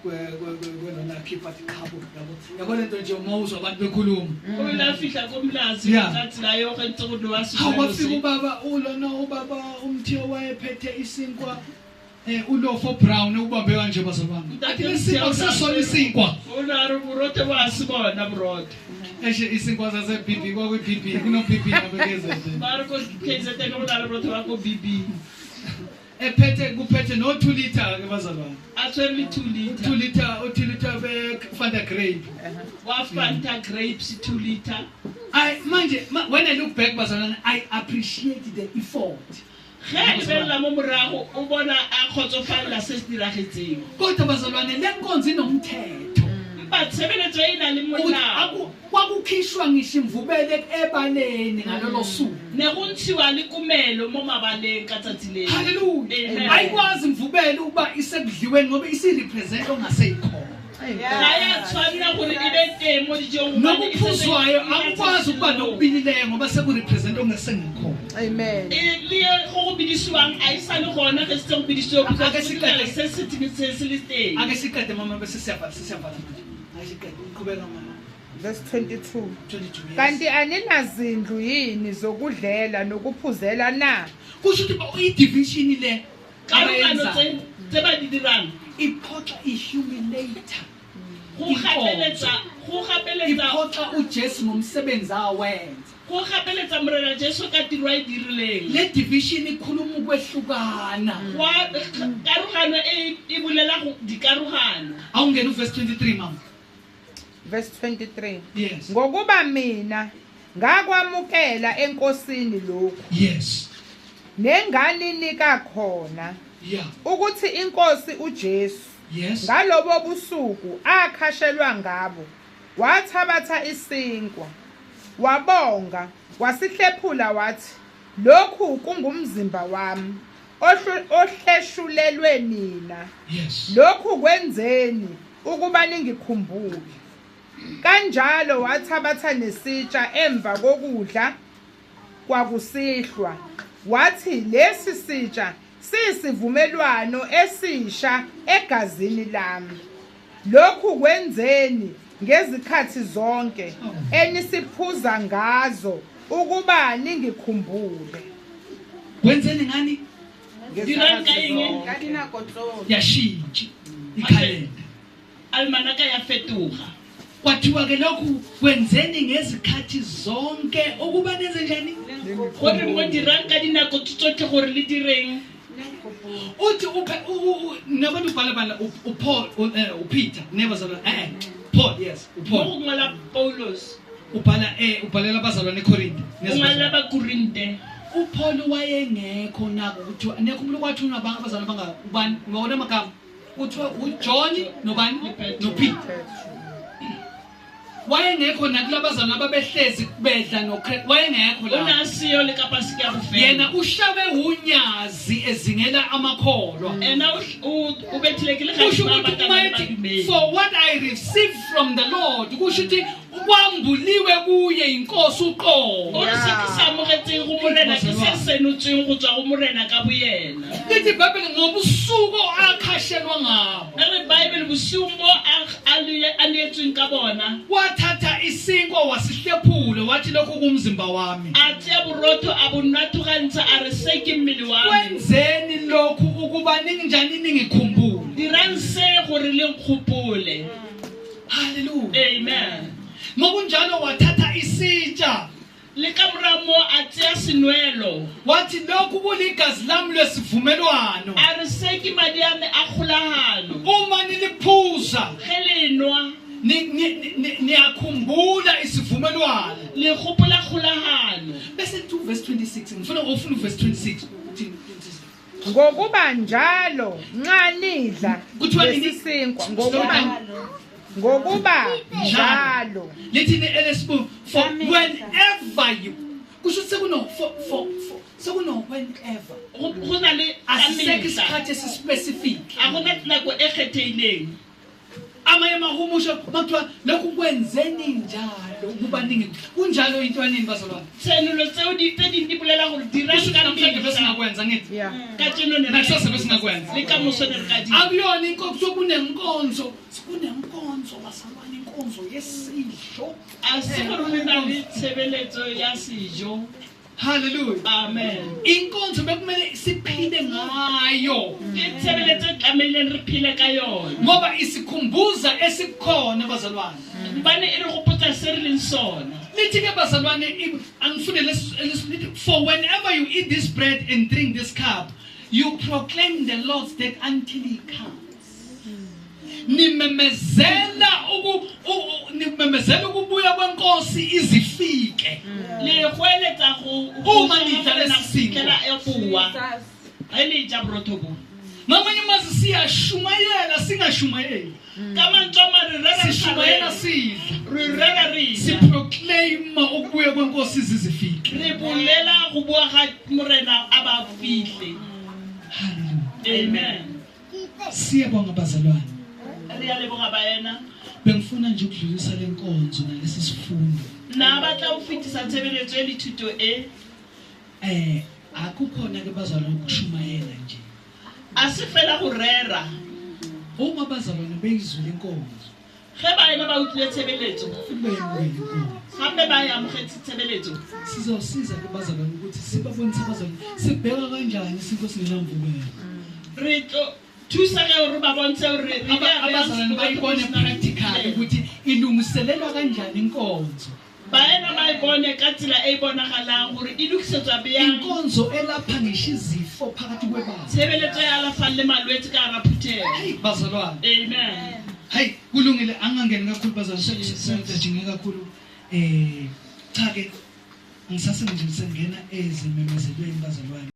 kwelona khipha iqhabo yabo. Yabona into nje umawuzwa abantu bekhuluma. Uyila fihla komlazi ngathi la yo ngentsondo wasifuna. Awafika ubaba ulona ubaba umthiyo wayephethe isinkwa ulofo brown ubambe kanje bazalwane. Athi lesinkwa sesona isinkwa. Unaro burote wasibona burote. Eshe isinkwa zase BB kwa BB kuno BB ngabekeza. Marco KZN unalo burote wako BB. Kuphethe no 2 liter ke bazalwane. Actually 2 liter. 2 liter be Fanta grape. Wa Fanta grapes 2 liter. When I look back bazalwane, I appreciate the effort. Ge bella mo morago o bona a khotsofalla se diragetseng. Kodwa bazalwane lenkonzo inomthetho. Batshebeletso ina le molao. Kwakukhishwa ngisho imvubele ebaleni ngalolo suku. Ne go ntshiwa le kumelo mo mabaleng ka tsatsi le. Hallelujah. Ayikwazi imvubele ukuba isekudliweni ngoba isi represent ongaseyikhona. Haya tshwana gore ibe teng mo dijong nokuphuzwayo akukwazi ukuba nokubilileyo ngoba sekurepresent ongasengikhona. Amen. Le go bidiswang a isa le gona ke se go bidiswa ake siqede se se teng. Ake siqede mama bese siyavala manje. Ayiqede uqhubeka mama. verse 22. 22 yes. Kanti aninazindlu yini zokudlela nokuphuzela na? Kusho ukuthi i-division le karogano abayenza tse ba di dirang iphoxa i-humiliator. go gapeletsa Iphoxa uJesu ngomsebenzi awenza. go gapeletsa morena Jesu ka tiro a e dirileng. Le division ikhuluma ukwehlukana. Karogano e bulela dikarogano. Awungena uverse 23 mama. Verse 23. Yes. Ngokuba mina ngakwamukela enkosini lokhu Yes. nenganinika khona Yeah. ukuthi inkosi uJesu Yes. ngalobo busuku akhashelwa ngabo wathabatha isinkwa wabonga wasihlephula wathi lokhu kungumzimba wami ohleshulelwe nina Yes. lokhu kwenzeni ukuba ningikhumbule kanjalo wathabatha nesitsha emva kokudla kwakusihlwa wathi lesi sitsha siyisivumelwano esisha egazini lami lokhu kwenzeni ngezikhathi zonke enisiphuza ngazo ukuba ningikhumbule. Wenzeni ngani? Dirang ka eng? ka dinako tsohle. Yashintsha ikhalenda. Almanaka ya fetoga. Kwathiwa ke lokhu kwenzeni ngezikhathi zonke ukuba nenze njani? Gore mo dirang ka dinako tsotlhe gore le direng. Uthi nabantu ubhala uPaul uPeter never zala Paul yes Mo uPaul go ngwala Paulos, ubhalela abazalwane eKorinte go ngwala ba Korinte. uPaul wayengekho nako ukuthi nekho umuntu kwathi unabanga abazalwane banga ubani ngibona amagama kuthiwa uJohn nobani noPeter wayengekho nakulabazalwane ababehlezi bedla noKristu wayengekho la Unasiyo le capacity ya go fela. yena ushabe unyazi ezingela amakholwa. Ena u bethilekile ga Kusho ba ukuthi ba mighty for what I received from the Lord kusho ukuthi kwambuliwe kuye inkosi uqobo. o se ke sa mogetseng go morena ke se senotsweng go tswa go morena ka boyena. Lithi iBhayibheli ngobusuku akhashelwa ngabo Ere Bible bosumbo a neetsweng ka bona. wathatha isinkwa wasihlephula wathi lokhu kumzimba wami. A tseya borotho a bonathogantsha a re se ke mmele wa me. Kwenzeni lokhu ukuba ninjani ningikhumbule. Dirang se gore le nkgopole. Hallelujah. Amen. Ngokunjalo wathatha isitsha Le ka mora mo a tseya senwelo. wathi lokhu kuligazi lami lesivumelwano A re se ke madi a me a kgolagano. uma niliphuza Ge le nwa niyakhumbula isivumelwano. le gopola kgolagano. Bese 2 verse 26 ngifuna ufuna verse 26 uthini Ngokuba njalo nxa nidla Kuthiwa nini? lesisinkwa ngokuba njalo lithi elesibu for whenever you kusho sekuno for sekuno whenever Go na le asiseke amehla. isikhathi esispecific A go na nako e kgetheileng. amanye mahumusho bathiwa lokhu kwenzeni njalo ukuba ningi kunjalo intwaneni bazalwane Tsenolo tseo tse ding di bolela gore dirang kusho ka namhlanje mehla. besingakwenza ngithi yeah Ka tseno ne re- nakusasa besingakwenza le ka moso ne re ka di. akuyona inkonzo kunenkonzo bazalwane inkonzo yesidlo. A se gore go na le tshebeletso ya sejo. Hallelujah. Amen. Inkonzo bekumele siphile ngayo Ke tshebeletso e tlameileng re phele ka yona. ngoba isikhumbuza esikhona bazalwane. Bane e re gopotsa se re leng sona. Lithi ke bazalwane angifune lithi for whenever you eat this bread and drink this cup you proclaim the Lord's death until he comes. Nimemezela ukubuya kwenkosi izifike. Le goeletsa go Uma nidla lesi sinkwa. fitlhela e boa. Jesus. Ge le ja borotho bo. Ngamanye amazwi siyashumayela singashumayeli. Ka mantswe a mare re re Sishumayela tlhabela. sidla. Re rera re ja. Siproclaima ukubuya kwenkosi izifike. Re bolela go bua ga morena a ba fihle. Hallelujah. Amen. Siyabonga bazalwane. Re ya leboga baena. Bengifuna nje ukudlulisa lenkonzo nalesi sifundo. Na batla go fetisa tshebeletso e le thuto e. Akukhona ke bazalwane ukushumayela nje. A se fela go rera. Uma bazalwane beyizula inkonzo. ge baena ba utlwile tshebeletso futhi bayamukele inkonzo. gape ba e amogetse tshebeletso Sizosiza ke bazalwane ukuthi sibabonise abazalwane sibheka kanjani isinto singenamvubelo. re tlo thusa ge gore ba bontshe gore re Abazalwane bayibone practical ukuthi ilungiselelwa kanjani inkonzo. baena ba e bone ka tsela e bonagalang gore e lokisetswa bjang Inkonzo elapha ngisho izifo phakathi kwebandla. tshebeletso ya alafang le malwetse ka gara phuthego. Hayi bazalwane. Amen. Hayi kulungile angangeni kakhulu bazalwane sengijinge kakhulu cha ke ngisase nje sengena ezimemezelweni bazalwane.